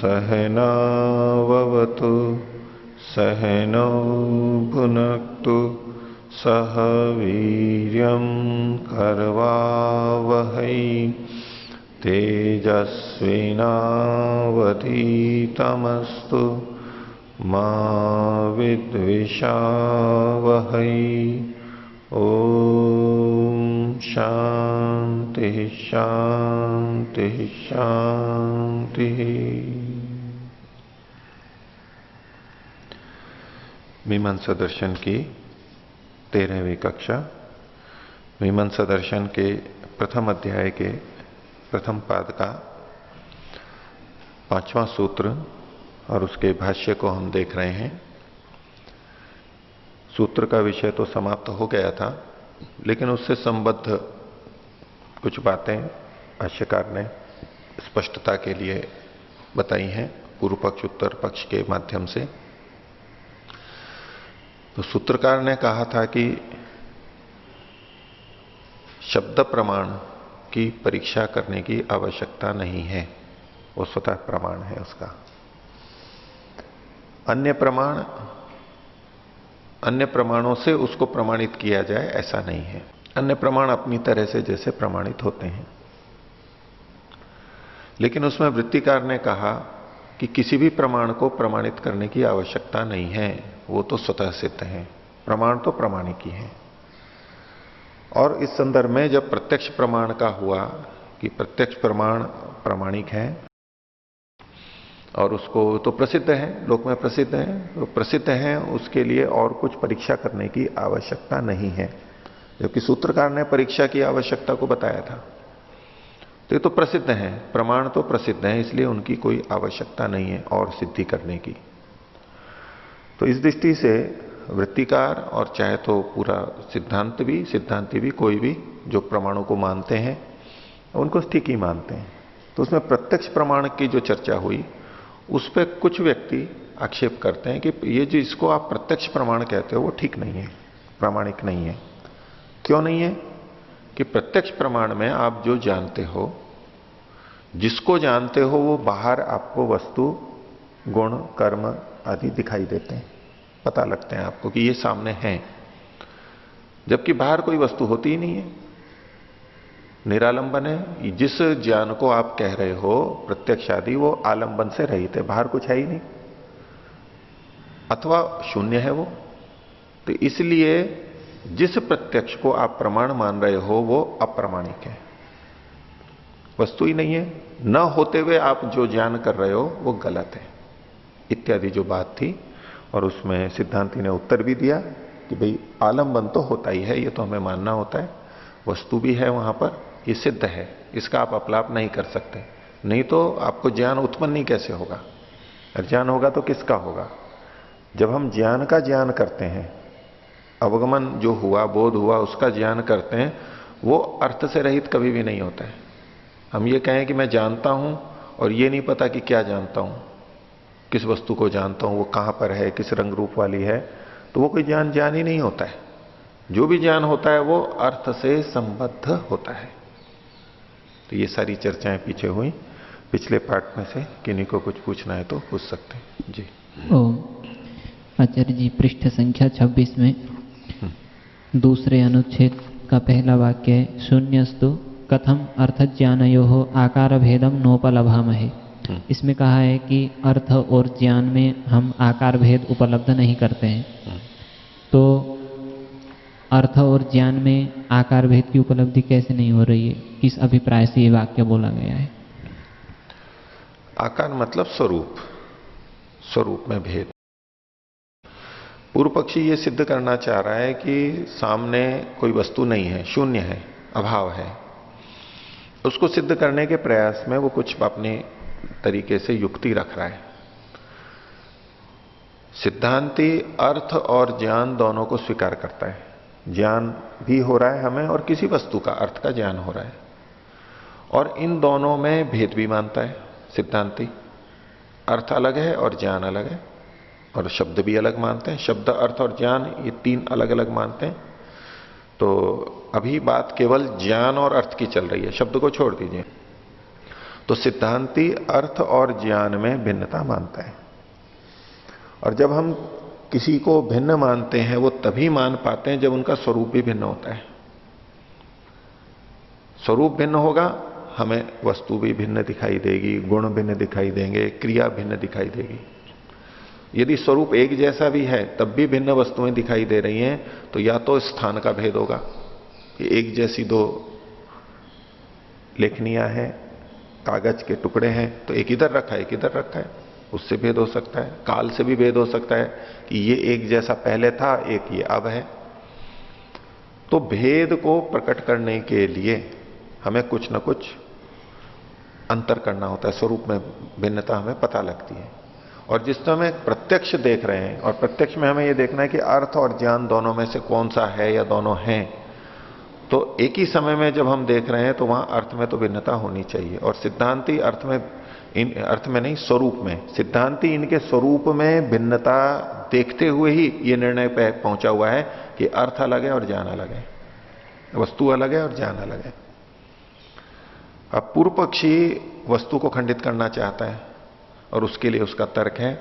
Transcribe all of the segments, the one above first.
सहनाववतु सहनौ भुनक्तु सह वीर्यं करवावहै तेजस्विनावधीतमस्तु मा विद्विषावहै। ओम शांति शांति शांति। मीमांसा दर्शन की 13वीं कक्षा, मीमांसा दर्शन के प्रथम अध्याय के प्रथम पाद का 5वां सूत्र और उसके भाष्य को हम देख रहे हैं। सूत्र का विषय तो समाप्त हो गया था, लेकिन उससे संबद्ध कुछ बातें भाष्यकार ने स्पष्टता के लिए बताई हैं पूर्व पक्ष उत्तर पक्ष के माध्यम से। तो सूत्रकार ने कहा था कि शब्द प्रमाण की परीक्षा करने की आवश्यकता नहीं है, वो स्वतः प्रमाण है उसका। अन्य प्रमाणों से उसको प्रमाणित किया जाए ऐसा नहीं है। अन्य प्रमाण अपनी तरह से जैसे प्रमाणित होते हैं, लेकिन उसमें वृत्तिकार ने कहा कि किसी भी प्रमाण को प्रमाणित करने की आवश्यकता नहीं है, वो तो स्वतः सिद्ध है। प्रमाण तो प्रमाणिक ही है। और इस संदर्भ में जब प्रत्यक्ष प्रमाण का हुआ कि प्रत्यक्ष प्रमाण प्रामाणिक है और उसको तो प्रसिद्ध है, लोक में प्रसिद्ध है, तो प्रसिद्ध है उसके लिए और कुछ परीक्षा करने की आवश्यकता नहीं है। जबकि सूत्रकार ने परीक्षा की आवश्यकता को बताया था। तो ये तो प्रसिद्ध है, प्रमाण तो प्रसिद्ध है, इसलिए उनकी कोई आवश्यकता नहीं है और सिद्धि करने की। तो इस दृष्टि से वृत्तिकार और चाहे तो पूरा सिद्धांति भी कोई भी जो प्रमाणों को मानते हैं उनको ठीक ही मानते हैं। तो उसमें प्रत्यक्ष प्रमाण की जो चर्चा हुई उस पर कुछ व्यक्ति आक्षेप करते हैं कि ये जो इसको आप प्रत्यक्ष प्रमाण कहते हो वो ठीक नहीं है, प्रामाणिक नहीं है। क्यों नहीं है? कि प्रत्यक्ष प्रमाण में आप जो जानते हो, जिसको जानते हो, वो बाहर आपको वस्तु गुण कर्म आदि दिखाई देते हैं, पता लगते हैं आपको कि ये सामने है, जबकि बाहर कोई वस्तु होती ही नहीं है, निरालंबन है। जिस ज्ञान को आप कह रहे हो प्रत्यक्ष आदि, वो आलंबन से रहित है, बाहर कुछ है ही नहीं, अथवा शून्य है वो। तो इसलिए जिस प्रत्यक्ष को आप प्रमाण मान रहे हो वो अप्रामाणिक है, वस्तु ही नहीं है। न होते हुए आप जो ज्ञान कर रहे हो वो गलत है, इत्यादि जो बात थी। और उसमें सिद्धांति ने उत्तर भी दिया कि भाई आलंबन तो होता ही है, ये तो हमें मानना होता है, वस्तु भी है वहां पर, ये सिद्ध है, इसका आप अपलाप नहीं कर सकते। नहीं तो आपको ज्ञान उत्पन्न ही कैसे होगा? और ज्ञान होगा तो किसका होगा? जब हम ज्ञान का ज्ञान करते हैं, अवगमन जो हुआ, बोध हुआ, उसका ज्ञान करते हैं, वो अर्थ से रहित कभी भी नहीं होता है। हम ये कहें कि मैं जानता हूं और ये नहीं पता कि क्या जानता हूं, किस वस्तु को जानता हूं, वो कहां पर है, किस रंग रूप वाली है, तो वो कोई ज्ञान ही नहीं होता है। जो भी ज्ञान होता है वो अर्थ से संबद्ध होता है। तो ये सारी चर्चाएं पीछे हुई पिछले पार्ट में से। किन्हीं को कुछ पूछना है तो पूछ सकते हैं जी। ओम आचार्य जी, पृष्ठ संख्या 26 में दूसरे अनुच्छेद का पहला वाक्य है, शून्यस्तु कथम अर्थ ज्ञानयो आकार भेदम नोपलभामहे। इसमें कहा है कि अर्थ और ज्ञान में हम आकार भेद उपलब्ध नहीं करते हैं। तो अर्थ और ज्ञान में आकार भेद की उपलब्धि कैसे नहीं हो रही है? किस अभिप्राय से ये वाक्य बोला गया है? आकार मतलब स्वरूप, स्वरूप में भेद। पूर्व पक्षी ये सिद्ध करना चाह रहा है कि सामने कोई वस्तु नहीं है, शून्य है, अभाव है। उसको सिद्ध करने के प्रयास में वो कुछ अपने तरीके से युक्ति रख रहा है। सिद्धांति अर्थ और ज्ञान दोनों को स्वीकार करता है। ज्ञान भी हो रहा है हमें और किसी वस्तु का, अर्थ का ज्ञान हो रहा है, और इन दोनों में भेद भी मानता है सिद्धांति। अर्थ अलग है और ज्ञान अलग है, और शब्द भी अलग मानते हैं। शब्द, अर्थ और ज्ञान ये तीन अलग अलग मानते हैं। तो अभी बात केवल ज्ञान और अर्थ की चल रही है, शब्द को छोड़ दीजिए। तो सिद्धांती अर्थ और ज्ञान में भिन्नता मानता है। और जब हम किसी को भिन्न मानते हैं वो तभी मान पाते हैं जब उनका स्वरूप भी भिन्न होता है। स्वरूप भिन्न होगा, हमें वस्तु भी भिन्न दिखाई देगी, गुण भिन्न दिखाई देंगे, क्रिया भिन्न दिखाई देगी। यदि स्वरूप एक जैसा भी है तब भी भिन्न वस्तुएं दिखाई दे रही हैं, तो या तो स्थान का भेद होगा कि एक जैसी दो लेखनियां हैं, कागज के टुकड़े हैं, तो एक इधर रखा है एक इधर रखा है, उससे भेद हो सकता है। काल से भी भेद हो सकता है कि ये एक जैसा पहले था, एक ये अब है। तो भेद को प्रकट करने के लिए हमें कुछ ना कुछ अंतर करना होता है, स्वरूप में भिन्नता हमें पता लगती है। और जिस समय हम प्रत्यक्ष देख रहे हैं, और प्रत्यक्ष में हमें यह देखना है कि अर्थ और ज्ञान दोनों में से कौन सा है या दोनों हैं, तो एक ही समय में जब हम देख रहे हैं तो वहां अर्थ में तो भिन्नता होनी चाहिए। और सिद्धांती अर्थ में नहीं, स्वरूप में, सिद्धांती इनके स्वरूप में भिन्नता देखते हुए ही ये निर्णय पे पहुंचा हुआ है कि अर्थ अलग है और ज्ञान अलग है, वस्तु अलग है और ज्ञान अलग है। अब पूर्व पक्षी वस्तु को खंडित करना चाहता है और उसके लिए उसका तर्क है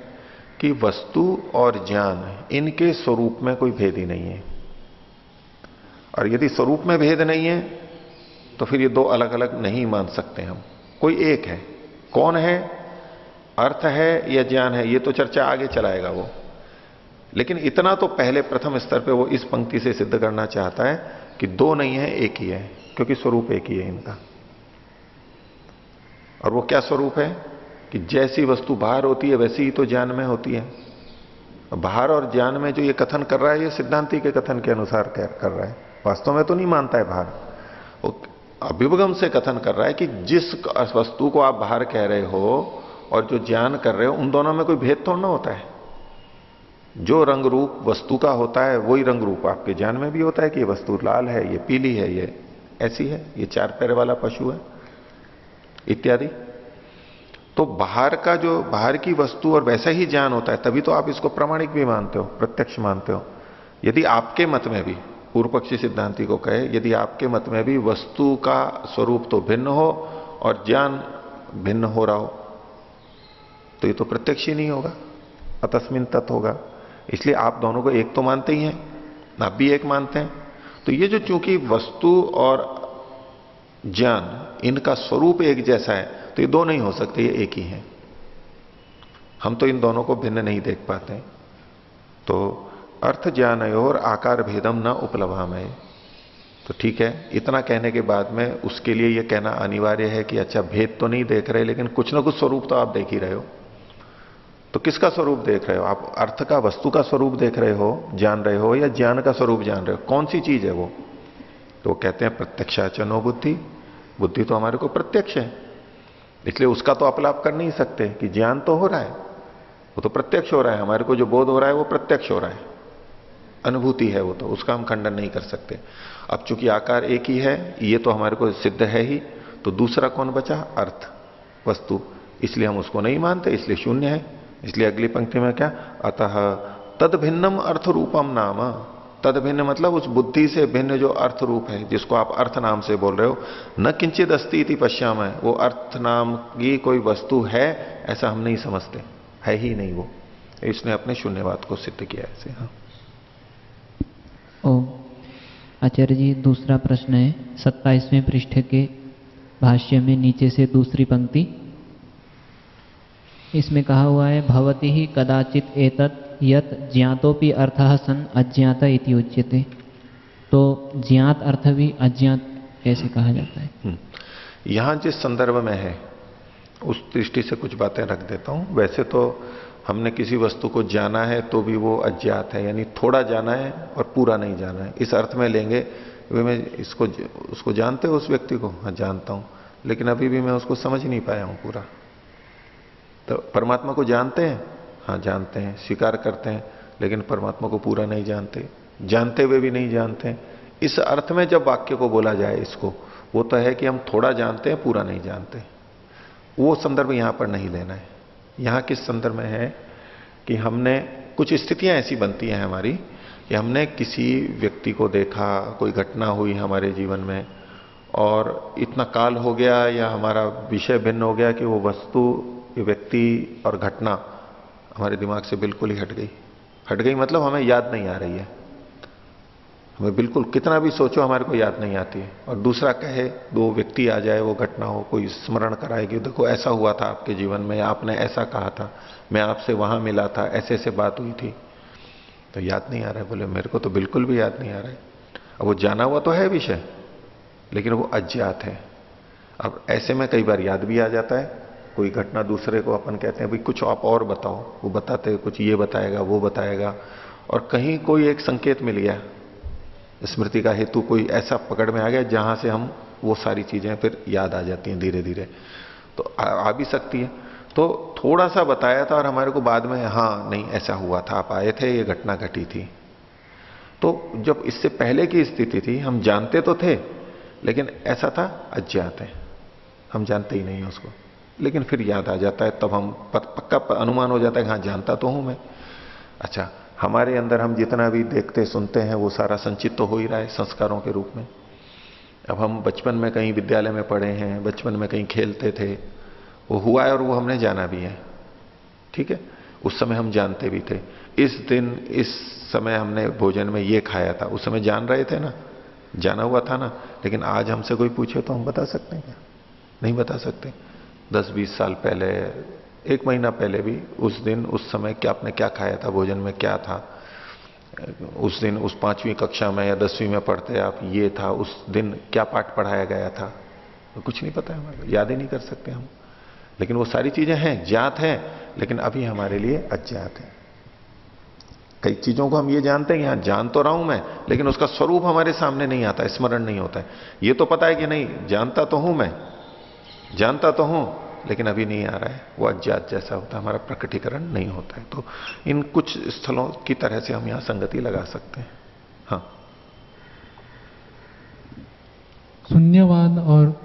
कि वस्तु और ज्ञान इनके स्वरूप में कोई भेद ही नहीं है, और यदि स्वरूप में भेद नहीं है तो फिर ये दो अलग अलग नहीं मान सकते हम, कोई एक है। कौन है, अर्थ है या ज्ञान है, ये तो चर्चा आगे चलाएगा वो, लेकिन इतना तो पहले प्रथम स्तर पे वो इस पंक्ति से सिद्ध करना चाहता है कि दो नहीं है एक ही है, क्योंकि स्वरूप एक ही है इनका। और वो क्या स्वरूप है कि जैसी वस्तु बाहर होती है वैसी ही तो ज्ञान में होती है। बाहर और ज्ञान में जो ये कथन कर रहा है ये सिद्धांति के कथन के अनुसार कर रहा है, वास्तव में तो नहीं मानता है बाहर, वो अभ्युपगम से कथन कर रहा है कि जिस वस्तु को आप बाहर कह रहे हो और जो ज्ञान कर रहे हो उन दोनों में कोई भेद थोड़ा ना होता है। जो रंग रूप वस्तु का होता है वही रंग रूप आपके ज्ञान में भी होता है कि ये वस्तु लाल है, ये पीली है, ये ऐसी है, ये चार पैर वाला पशु है इत्यादि। तो बाहर का जो बाहर की वस्तु और वैसा ही ज्ञान होता है, तभी तो आप इसको प्रामाणिक भी मानते हो, प्रत्यक्ष मानते हो। यदि आपके मत में भी, पूर्व पक्षी सिद्धांति को कहे, यदि आपके मत में भी वस्तु का स्वरूप तो भिन्न हो और ज्ञान भिन्न हो रहा हो, तो ये तो प्रत्यक्ष ही नहीं होगा, अतस्मिन तत् होगा। इसलिए आप दोनों को एक तो मानते ही हैं, आप भी एक मानते हैं। तो ये जो चूंकि वस्तु और ज्ञान इनका स्वरूप एक जैसा है, तो ये दो नहीं हो सकते, ये एक ही हैं। हम तो इन दोनों को भिन्न नहीं देख पाते। तो अर्थ ज्ञानयोर आकार भेदम न उपलब्धामय। तो ठीक है, इतना कहने के बाद में उसके लिए यह कहना अनिवार्य है कि अच्छा भेद तो नहीं देख रहे, लेकिन कुछ ना कुछ स्वरूप तो आप देख ही रहे हो। तो किसका स्वरूप देख रहे हो आप? अर्थ का, वस्तु का स्वरूप देख रहे हो, जान रहे हो, या ज्ञान का स्वरूप जान रहे हो? कौन सी चीज है वो? तो कहते हैं प्रत्यक्षाचनो बुद्धि, बुद्धि तो हमारे को प्रत्यक्ष है, इसलिए उसका तो अपलाप कर नहीं सकते कि ज्ञान तो हो रहा है, वो तो प्रत्यक्ष हो रहा है, हमारे को जो बोध हो रहा है वो प्रत्यक्ष हो रहा है, अनुभूति है वो, तो उसका हम खंडन नहीं कर सकते। अब चूंकि आकार एक ही है, ये तो हमारे को सिद्ध है ही, तो दूसरा कौन बचा? अर्थ, वस्तु, इसलिए हम उसको नहीं मानते, इसलिए शून्य है। इसलिए अगली पंक्ति में क्या? अतः तद भिन्नम अर्थ रूपम नाम। तद भिन्न मतलब उस बुद्धि से भिन्न जो अर्थ रूप है, जिसको आप अर्थ नाम से बोल रहे हो, न किंचित अस्ति इति पश्यामः, वो अर्थ नाम की कोई वस्तु है ऐसा हम नहीं समझते, है ही नहीं वो। इसने अपने शून्यवाद को सिद्ध किया ऐसे। हाँ। ओम। आचार्य जी, दूसरा प्रश्न है 27वें पृष्ठ के भाष्य में नीचे से दूसरी पंक्ति, इसमें कहा हुआ है भवति ही कदाचित एतत् यत ज्ञातोपि अर्थः सन अज्ञात इति उच्यते। तो ज्ञात अर्थ भी अज्ञात कैसे कहा जाता है? यहां जिस संदर्भ में है उस दृष्टि से कुछ बातें रख देता हूं। वैसे तो हमने किसी वस्तु को जाना है तो भी वो अज्ञात है, यानी थोड़ा जाना है और पूरा नहीं जाना है, इस अर्थ में लेंगे। वे मैं उसको जानते हो उस व्यक्ति को? हाँ जानता हूं, लेकिन अभी भी मैं उसको समझ नहीं पाया हूं पूरा। तो परमात्मा को जानते हैं? हाँ जानते हैं, स्वीकार करते हैं, लेकिन परमात्मा को पूरा नहीं जानते, जानते हुए भी नहीं जानते। इस अर्थ में जब वाक्य को बोला जाए इसको, वो तो है कि हम थोड़ा जानते हैं, पूरा नहीं जानते, वो संदर्भ यहां पर नहीं लेना है। यहां किस संदर्भ में है कि हमने कुछ स्थितियां ऐसी बनती हैं हमारी कि हमने किसी व्यक्ति को देखा, कोई घटना हुई हमारे जीवन में, और इतना काल हो गया या हमारा विषय भिन्न हो गया कि वो वस्तु, व्यक्ति और घटना हमारे दिमाग से बिल्कुल ही हट गई। हट गई मतलब हमें याद नहीं आ रही है, हमें बिल्कुल कितना भी सोचो हमारे को याद नहीं आती है। और दूसरा कहे, दो व्यक्ति आ जाए, वो घटना हो, कोई स्मरण कराए कि देखो ऐसा हुआ था आपके जीवन में, आपने ऐसा कहा था, मैं आपसे वहां मिला था, ऐसे ऐसे बात हुई थी, तो याद नहीं आ रहा है। बोले मेरे को तो बिल्कुल भी याद नहीं आ रहा है। अब वो जाना हुआ तो है विषय, लेकिन वो अज्ञात है। अब ऐसे में कई बार याद भी आ जाता है। कोई घटना दूसरे को अपन कहते हैं भाई कुछ आप और बताओ, वो बताते कुछ ये बताएगा वो बताएगा, और कहीं कोई एक संकेत मिल गया, स्मृति का हेतु कोई ऐसा पकड़ में आ गया जहां से हम वो सारी चीजें फिर याद आ जाती हैं धीरे धीरे। तो आ भी सकती है। तो थोड़ा सा बताया था और हमारे को बाद में हाँ नहीं ऐसा हुआ था, आप आए थे, ये घटना घटी थी। तो जब इससे पहले की स्थिति थी हम जानते तो थे, लेकिन ऐसा था अज्ञात है, हम जानते ही नहीं उसको, लेकिन फिर याद आ जाता है, तब हम पक्का अनुमान हो जाता है कि हाँ जानता तो हूं मैं। अच्छा, हमारे अंदर हम जितना भी देखते सुनते हैं वो सारा संचित तो हो ही रहा है संस्कारों के रूप में। अब हम बचपन में कहीं विद्यालय में पढ़े हैं, बचपन में कहीं खेलते थे, वो हुआ है और वो हमने जाना भी है, ठीक है, उस समय हम जानते भी थे। इस दिन इस समय हमने भोजन में ये खाया था, उस समय जान रहे थे ना, जाना हुआ था ना। लेकिन आज हमसे कोई पूछे तो हम बता सकते हैं क्या? नहीं बता सकते। 10-20 साल पहले, 1 महीना पहले भी उस दिन उस समय क्या आपने क्या खाया था, भोजन में क्या था, उस दिन उस 5वीं कक्षा में या 10वीं में पढ़ते आप, ये था, उस दिन क्या पाठ पढ़ाया गया था, तो कुछ नहीं पता है हमारे, याद ही नहीं कर सकते हम। लेकिन वो सारी चीजें हैं, ज्ञात हैं, लेकिन अभी हमारे लिए अज्ञात है। कई चीजों को हम ये जानते हैं, यहां जान तो रहा हूं मैं, लेकिन उसका स्वरूप हमारे सामने नहीं आता, स्मरण नहीं होता है। ये तो पता है कि नहीं, जानता तो हूं मैं, जानता तो हूं, लेकिन अभी नहीं आ रहा है, वो अज्ञात जैसा होता है, हमारा प्रकटीकरण नहीं होता है। तो इन कुछ स्थलों की तरह से हम यहां संगति लगा सकते हैं। हाँ, शून्यवाद और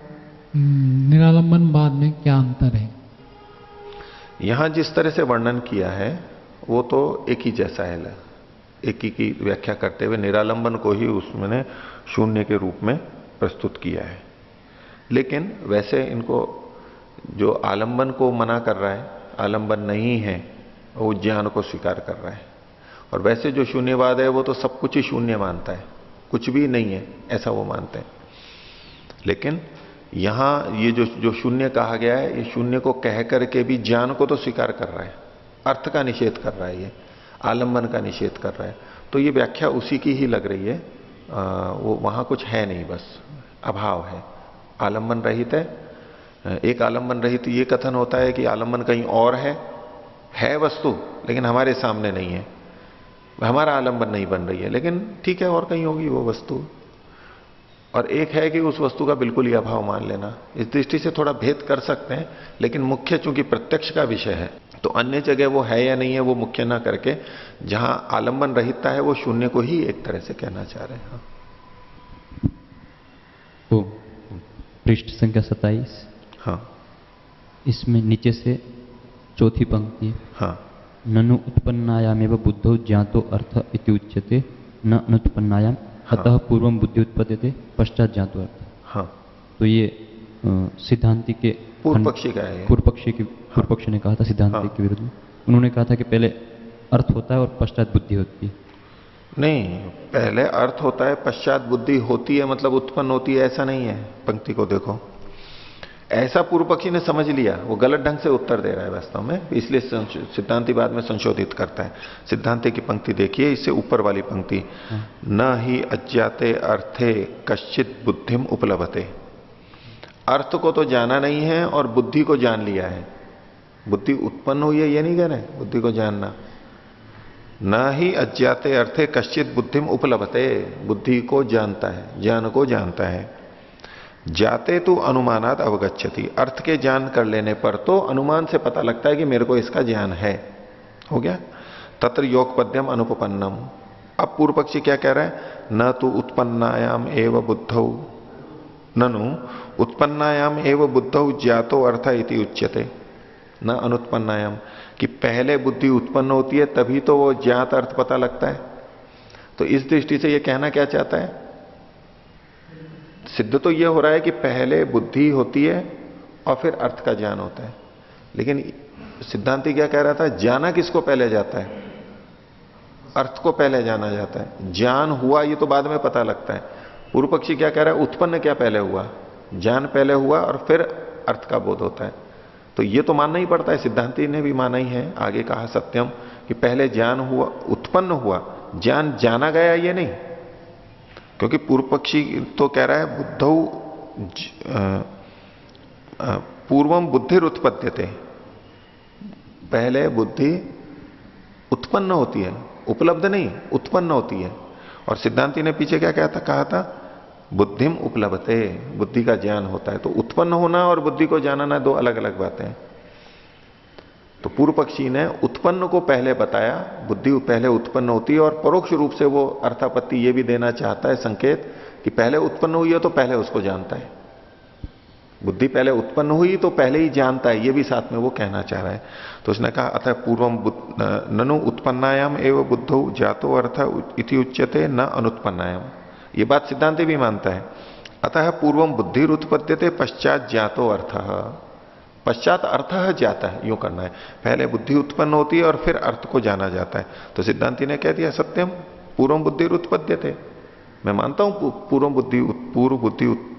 निरालंबनवाद में क्या अंतर है? यहां जिस तरह से वर्णन किया है वो तो एक ही जैसा है, एक ही की व्याख्या करते हुए निरालंबन को ही उसमें शून्य के रूप में प्रस्तुत किया है। लेकिन वैसे इनको जो आलंबन को मना कर रहा है, आलंबन नहीं है, वो ज्ञान को स्वीकार कर रहा है। और वैसे जो शून्यवाद है वो तो सब कुछ ही शून्य मानता है, कुछ भी नहीं है ऐसा वो मानते हैं। लेकिन यहां ये जो शून्य कहा गया है, ये शून्य को कह करके भी ज्ञान को तो स्वीकार कर रहा है, अर्थ का निषेध कर रहा है, ये आलंबन का निषेध कर रहा है। तो ये व्याख्या उसी की ही लग रही है। वो वहां कुछ है नहीं, बस अभाव है, आलंबन रहित है। एक आलंबन रहित ये कथन होता है कि आलंबन कहीं और है वस्तु, लेकिन हमारे सामने नहीं है, हमारा आलंबन नहीं बन रही है, लेकिन ठीक है और कहीं होगी वो वस्तु। और एक है कि उस वस्तु का बिल्कुल ही अभाव मान लेना। इस दृष्टि से थोड़ा भेद कर सकते हैं, लेकिन मुख्य चूंकि प्रत्यक्ष का विषय है, तो अन्य जगह वो है या नहीं है वो मुख्य ना करके जहां आलंबन रहितता है वो शून्य को ही एक तरह से कहना चाह रहे हैं। तो पृष्ठ संख्या 27, हाँ, इसमें नीचे से चौथी पंक्ति, हाँ, ननु उत्पन्नायामेव बुद्धौ ज्ञातो अर्थ इति उच्यते न अनुत्पन्नायाम अतः पूर्वम बुद्धि उत्पद्यते पश्चात ज्ञातो अर्थ। हाँ, तो ये सिद्धांति के पूर्व पक्षी का है, पूर्व पक्षी ने कहा था सिद्धांति के विरुद्ध में। उन्होंने कहा था कि पहले अर्थ होता है और पश्चात बुद्धि होती है। नहीं, पहले अर्थ होता है पश्चात बुद्धि होती है, मतलब उत्पन्न होती है, ऐसा नहीं है। पंक्ति को देखो, ऐसा पूर्व पक्षी ने समझ लिया, वो गलत ढंग से उत्तर दे रहा है वास्तव में, इसलिए सिद्धांति बाद में संशोधित करता है। सिद्धांति की पंक्ति देखिए, इससे ऊपर वाली पंक्ति, न ही अज्ञाते अर्थे कश्चित बुद्धिम उपलभते। अर्थ को तो जाना नहीं है और बुद्धि को जान लिया है। बुद्धि उत्पन्न हुई है ये नहीं कह रहे, बुद्धि को जानना। न ही अज्ञाते अर्थे कश्चित बुद्धिम उपलभते, बुद्धि को जानता है, ज्ञान को जानता है। जाते तो अनुमानात अवगच्छति, अर्थ के ज्ञान कर लेने पर तो अनुमान से पता लगता है कि मेरे को इसका ज्ञान है, हो गया। तत्र योगपद्यम अनुपपन्नम। अब पूर्व पक्षी क्या कह रहा है, न तो उत्पन्नायाम एव बुद्धौ, ननु उत्पन्नायाम एव बुद्धौ ज्ञातो अर्थ इति उच्यते न अनुत्पन्नायाम, कि पहले बुद्धि उत्पन्न होती है तभी तो वो ज्ञात अर्थ पता लगता है। तो इस दृष्टि से ये कहना क्या चाहता है, सिद्ध तो यह हो रहा है कि पहले बुद्धि होती है और फिर अर्थ का ज्ञान होता है, लेकिन सिद्धांति क्या कह रहा था, जाना किसको पहले जाता है, अर्थ को पहले जाना जाता है। ज्ञान हुआ ये तो बाद में पता लगता है। पूर्व पक्षी क्या कह रहा है, उत्पन्न क्या पहले हुआ, ज्ञान पहले हुआ और फिर अर्थ का बोध होता है। तो ये तो मानना ही पड़ता है, सिद्धांति ने भी माना ही है। आगे कहा सत्यम कि पहले ज्ञान हुआ, उत्पन्न हुआ, ज्ञान जाना गया ये नहीं, क्योंकि पूर्व पक्षी तो कह रहा है बुद्धौ पूर्वम बुद्धिर उत्पद्यते, पहले बुद्धि उत्पन्न होती है, उपलब्ध नहीं, उत्पन्न होती है। और सिद्धांति ने पीछे क्या कहा था, बुद्धिम उपलब्धते, बुद्धि का ज्ञान होता है। तो उत्पन्न होना और बुद्धि को जानना दो अलग अलग बातें हैं। तो पूर्व पक्षी ने उत्पन्न को पहले बताया, बुद्धि पहले उत्पन्न होती है, और परोक्ष रूप से वो अर्थापत्ति ये भी देना चाहता है संकेत कि पहले उत्पन्न हुई है तो पहले उसको जानता है, बुद्धि पहले उत्पन्न हुई तो पहले ही जानता है, ये भी साथ में वो कहना चाह रहा है। तो उसने कहा अतः पूर्वम ननु उत्पन्नायाम एवं बुद्धौ जातो अर्थ इति उच्यते न अनुत्पन्नायाम, ये बात सिद्धांति भी मानता है। अतः पूर्वम बुद्धि उत्पद्यते पश्चात जातो अर्थ, पश्चात अर्थ जाता है, यूं करना है, पहले बुद्धि उत्पन्न होती है और फिर अर्थ को जाना जाता है। तो सिद्धांति ने कह दिया सत्यम पूर्वम बुद्धि उत्पद्यते, मैं मानता हूं पूर्व बुद्धि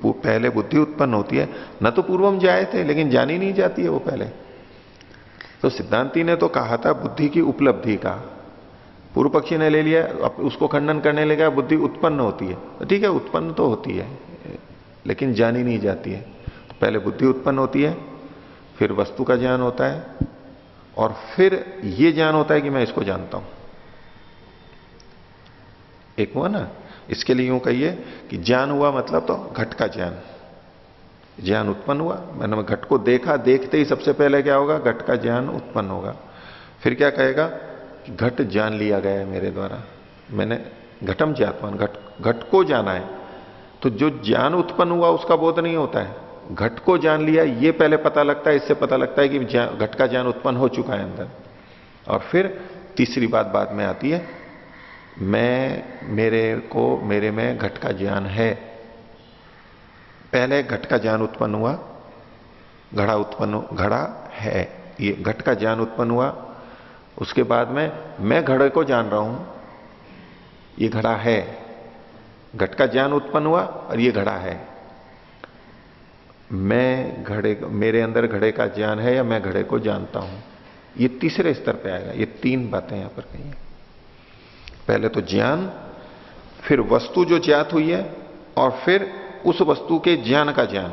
पहले बुद्धि उत्पन्न होती है, न तो पूर्वम जाए थे, लेकिन जानी नहीं जाती है वो पहले। तो सिद्धांति ने तो कहा था बुद्धि की उपलब्धि का, पूर्व पक्षी ने ले लिया, अब उसको खंडन करने लगा बुद्धि उत्पन्न होती है। तो ठीक है, उत्पन्न तो होती है लेकिन जानी नहीं जाती है। तो पहले बुद्धि उत्पन्न होती है, फिर वस्तु का ज्ञान होता है, और फिर यह ज्ञान होता है कि मैं इसको जानता हूं। एक हुआ ना, इसके लिए यूं कहिए कि ज्ञान हुआ मतलब तो घट का ज्ञान, ज्ञान उत्पन्न हुआ, मैंने घट को देखा, देखते ही सबसे पहले क्या होगा, घट का ज्ञान उत्पन्न होगा। फिर क्या कहेगा कि घट जान लिया गया है मेरे द्वारा, मैंने घटम ज्ञातवान, घट को जाना है। तो जो ज्ञान उत्पन्न हुआ उसका बोध नहीं होता है, घट को जान लिया ये पहले पता लगता है, इससे पता लगता है कि घट का ज्ञान उत्पन्न हो चुका है अंदर। और फिर तीसरी बात बाद में आती है, मेरे में घट का ज्ञान है। पहले घट का ज्ञान उत्पन्न हुआ, घड़ा है, ये घट का ज्ञान उत्पन्न हुआ। उसके बाद में मैं घड़े को जान रहा हूं, ये घड़ा है, घट का ज्ञान उत्पन्न हुआ और ये घड़ा है। मेरे अंदर घड़े का ज्ञान है या मैं घड़े को जानता हूं, ये तीसरे स्तर पे आएगा। ये तीन बातें यहां पर कही हैं, पहले तो ज्ञान, फिर वस्तु जो ज्ञात हुई है, और फिर उस वस्तु के ज्ञान का ज्ञान।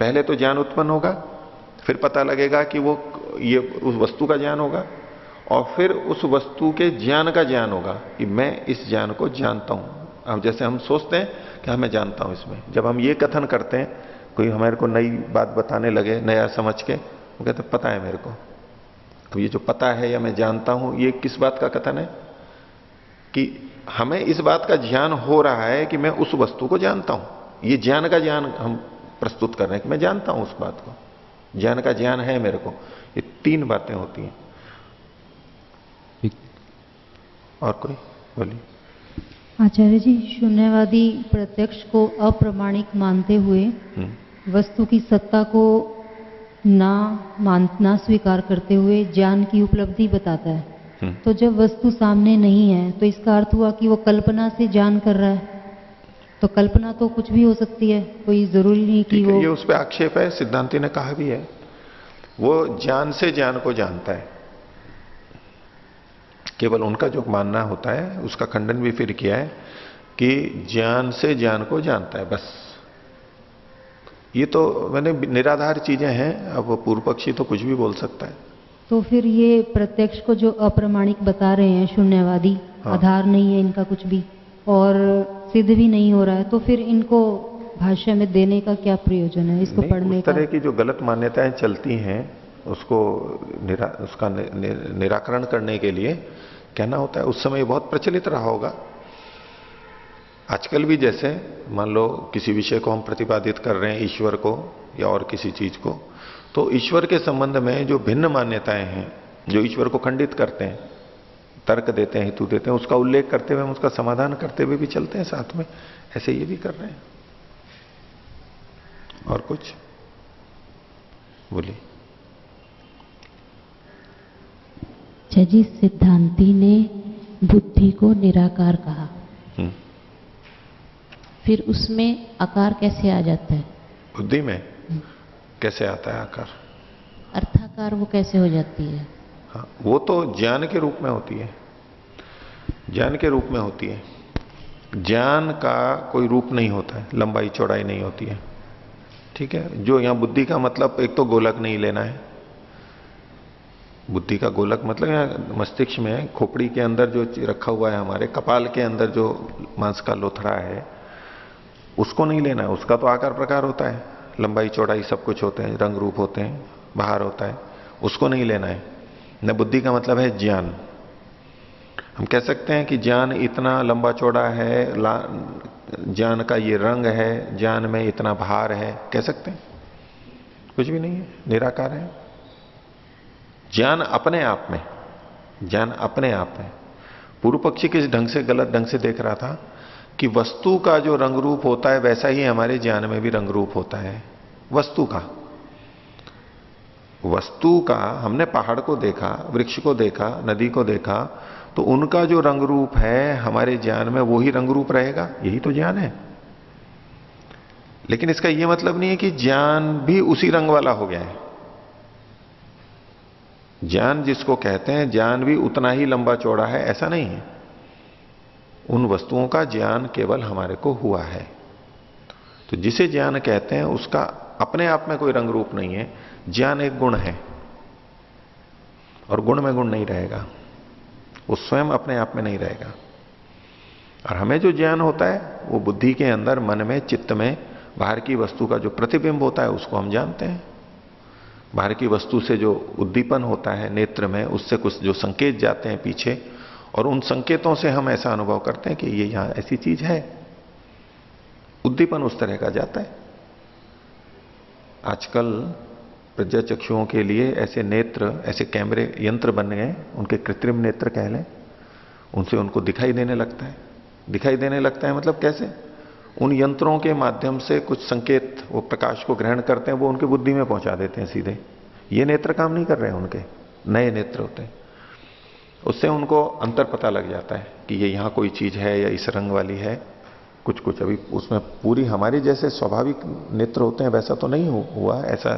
पहले तो ज्ञान उत्पन्न होगा, फिर पता लगेगा कि ये उस वस्तु का ज्ञान होगा, और फिर उस वस्तु के ज्ञान का ज्ञान होगा कि मैं इस ज्ञान को जानता हूं। अब जैसे हम सोचते हैं कि हाँ मैं जानता हूं इसमें, जब हम ये कथन करते हैं, कोई हमारे को नई बात बताने लगे नया समझ के, वो कहते पता है मेरे को। तो ये जो पता है या मैं जानता हूं, ये किस बात का कथन है कि हमें इस बात का ज्ञान हो रहा है कि मैं उस वस्तु को जानता हूं। ये ज्ञान का ज्ञान हम प्रस्तुत कर रहे हैं कि मैं जानता हूं उस बात को, ज्ञान का ज्ञान है मेरे को। ये तीन बातें होती हैं। और कोई बोलिए। आचार्य जी, शून्यवादी प्रत्यक्ष को अप्रमाणिक मानते हुए वस्तु की सत्ता को ना स्वीकार करते हुए ज्ञान की उपलब्धि बताता है। तो जब वस्तु सामने नहीं है तो इसका अर्थ हुआ कि वो कल्पना से ज्ञान कर रहा है। तो कल्पना तो कुछ भी हो सकती है, कोई जरूरी नहीं कि वो। ये उस पर आक्षेप है, सिद्धांति ने कहा भी है, वो ज्ञान से ज्ञान को जानता है। केवल उनका जो मानना होता है उसका खंडन भी फिर किया है कि ज्ञान से ज्ञान को जानता है, बस। ये तो मैंने निराधार चीजें हैं, अब पूर्व पक्षी तो कुछ भी बोल सकता है। तो फिर ये प्रत्यक्ष को जो अप्रमाणिक बता रहे हैं शून्यवादी, आधार नहीं है इनका कुछ भी और सिद्ध भी नहीं हो रहा है, तो फिर इनको भाष्य में देने का क्या प्रयोजन है, इसको पढ़ने उस तरह की जो गलत मान्यताएं चलती हैं उसको उसका निराकरण करने के लिए कहना होता है। उस समय बहुत प्रचलित रहा होगा, आजकल भी। जैसे मान लो किसी विषय को हम प्रतिपादित कर रहे हैं, ईश्वर को या और किसी चीज को, तो ईश्वर के संबंध में जो भिन्न मान्यताएं हैं, जो ईश्वर को खंडित करते हैं, तर्क देते हैं, हेतु देते हैं, उसका उल्लेख करते हुए हम उसका समाधान करते हुए भी चलते हैं साथ में। ऐसे ये भी कर रहे हैं। और कुछ बोलिए। अच्छा जी, सिद्धांती ने बुद्धि को निराकार कहा, फिर उसमें आकार कैसे आ जाता है? बुद्धि में कैसे आता है आकार? अर्थाकार वो कैसे हो जाती है? हाँ, वो तो ज्ञान के रूप में होती है, ज्ञान के रूप में होती है। ज्ञान का कोई रूप नहीं होता है, लंबाई चौड़ाई नहीं होती है, ठीक है। जो यहां बुद्धि का मतलब, एक तो गोलक नहीं लेना है। बुद्धि का गोलक मतलब यहां मस्तिष्क में, खोपड़ी के अंदर जो रखा हुआ है, हमारे कपाल के अंदर जो मांस का लोथड़ा है, उसको नहीं लेना है। उसका तो आकार प्रकार होता है, लंबाई चौड़ाई सब कुछ होते हैं, रंग रूप होते हैं, बाहर होता है, उसको नहीं लेना है। न बुद्धि का मतलब है ज्ञान। हम कह सकते हैं कि ज्ञान इतना लंबा चौड़ा है, ज्ञान का ये रंग है, ज्ञान में इतना भार है, कह सकते हैं? कुछ भी नहीं है, निराकार है। ज्ञान अपने आप में, ज्ञान अपने आप में। पूर्व पक्षी किस ढंग से, गलत ढंग से देख रहा था कि वस्तु का जो रंग रूप होता है वैसा ही हमारे ज्ञान में भी रंग रूप होता है। वस्तु का, वस्तु का, हमने पहाड़ को देखा, वृक्ष को देखा, नदी को देखा, तो उनका जो रंग रूप है हमारे ज्ञान में वो ही रंग रूप रहेगा, यही तो ज्ञान है। लेकिन इसका यह मतलब नहीं है कि ज्ञान भी उसी रंग वाला हो गया है। ज्ञान जिसको कहते हैं, ज्ञान भी उतना ही लंबा चौड़ा है, ऐसा नहीं है। उन वस्तुओं का ज्ञान केवल हमारे को हुआ है। तो जिसे ज्ञान कहते हैं उसका अपने आप में कोई रंग रूप नहीं है। ज्ञान एक गुण है और गुण में गुण नहीं रहेगा, वो स्वयं अपने आप में नहीं रहेगा। और हमें जो ज्ञान होता है वो बुद्धि के अंदर, मन में, चित्त में बाहर की वस्तु का जो प्रतिबिंब होता है उसको हम जानते हैं। बाहर की वस्तु से जो उद्दीपन होता है नेत्र में, उससे कुछ जो संकेत जाते हैं पीछे, और उन संकेतों से हम ऐसा अनुभव करते हैं कि ये यहां ऐसी चीज है। उद्दीपन उस तरह का जाता है। आजकल प्रज्ञाचक्षुओं के लिए ऐसे नेत्र, ऐसे कैमरे यंत्र बन गए, उनके कृत्रिम नेत्र कह लें, उनसे उनको दिखाई देने लगता है। दिखाई देने लगता है मतलब कैसे? उन यंत्रों के माध्यम से कुछ संकेत वो प्रकाश को ग्रहण करते हैं, वो उनकी बुद्धि में पहुंचा देते हैं सीधे। ये नेत्र काम नहीं कर रहे हैं, उनके नए नेत्र होते हैं। उससे उनको अंतर पता लग जाता है कि ये यहां कोई चीज है या इस रंग वाली है। कुछ कुछ अभी उसमें पूरी हमारी जैसे स्वाभाविक नेत्र होते हैं वैसा तो नहीं हुआ, ऐसा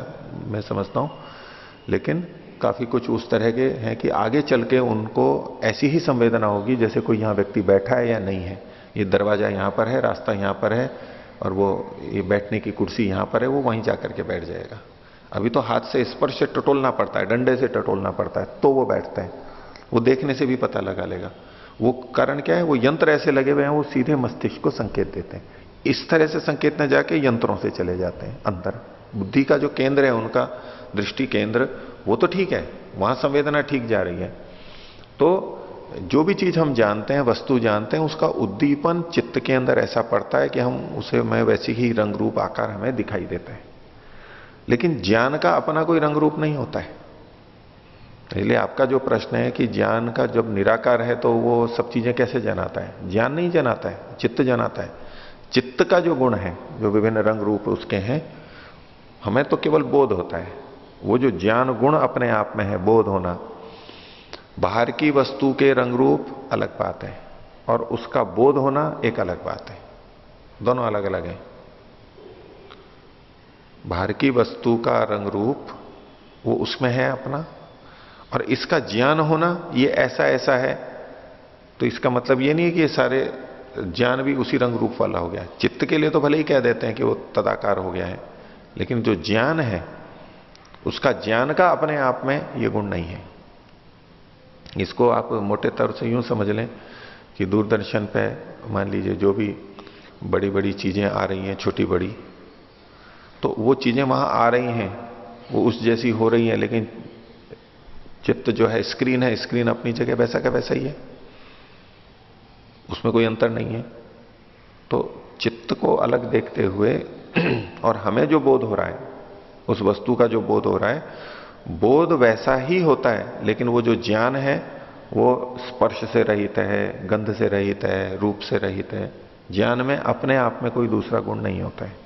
मैं समझता हूं। लेकिन काफी कुछ उस तरह के हैं कि आगे चल के उनको ऐसी ही संवेदना होगी जैसे कोई यहां व्यक्ति बैठा है या नहीं है। ये दरवाजा यहां पर है, रास्ता यहां पर है, और वो ये बैठने की कुर्सी यहां पर है, वो वहीं जाकर के बैठ जाएगा। अभी तो हाथ से स्पर्श से टटोलना पड़ता है, डंडे से टटोलना पड़ता है, तो वो बैठता है। वो देखने से भी पता लगा लेगा। वो कारण क्या है? वो यंत्र ऐसे लगे हुए हैं, वो सीधे मस्तिष्क को संकेत देते हैं। इस तरह से संकेत न जाके यंत्रों से चले जाते हैं अंदर। बुद्धि का जो केंद्र है, उनका दृष्टि केंद्र, वो तो ठीक है, वहां संवेदना ठीक जा रही है। तो जो भी चीज हम जानते हैं, वस्तु जानते हैं, उसका उद्दीपन चित्त के अंदर ऐसा पड़ता है कि हम उसे में वैसी ही रंग रूप आकार हमें दिखाई देता है। लेकिन ज्ञान का अपना कोई रंग रूप नहीं होता है। इसलिए आपका जो प्रश्न है कि ज्ञान का जब निराकार है तो वो सब चीजें कैसे जनाता है? ज्ञान नहीं जनाता है, चित्त जनाता है। चित्त का जो गुण है, जो विभिन्न रंग रूप उसके हैं, हमें तो केवल बोध होता है। वो जो ज्ञान गुण अपने आप में है, बोध होना, बाहर की वस्तु के रंग रूप अलग बात है और उसका बोध होना एक अलग बात है। दोनों अलग अलग है। बाहर की वस्तु का रंग रूप वो उसमें है अपना, और इसका ज्ञान होना ये ऐसा ऐसा है, तो इसका मतलब ये नहीं है कि ये सारे ज्ञान भी उसी रंग रूप वाला हो गया है। चित्त के लिए तो भले ही कह देते हैं कि वो तदाकार हो गया है, लेकिन जो ज्ञान है उसका ज्ञान का अपने आप में ये गुण नहीं है। इसको आप मोटे तौर से यूं समझ लें कि दूरदर्शन पे मान लीजिए जो भी बड़ी बड़ी चीजें आ रही हैं, छोटी बड़ी, तो वो चीजें वहां आ रही हैं, वो उस जैसी हो रही हैं, लेकिन चित्त जो है, स्क्रीन है, स्क्रीन अपनी जगह वैसा का वैसा ही है, उसमें कोई अंतर नहीं है। तो चित्त को अलग देखते हुए और हमें जो बोध हो रहा है, उस वस्तु का जो बोध हो रहा है, बोध वैसा ही होता है, लेकिन वो जो ज्ञान है वो स्पर्श से रहित है, गंध से रहित है, रूप से रहित है। ज्ञान में अपने आप में कोई दूसरा गुण नहीं होता है।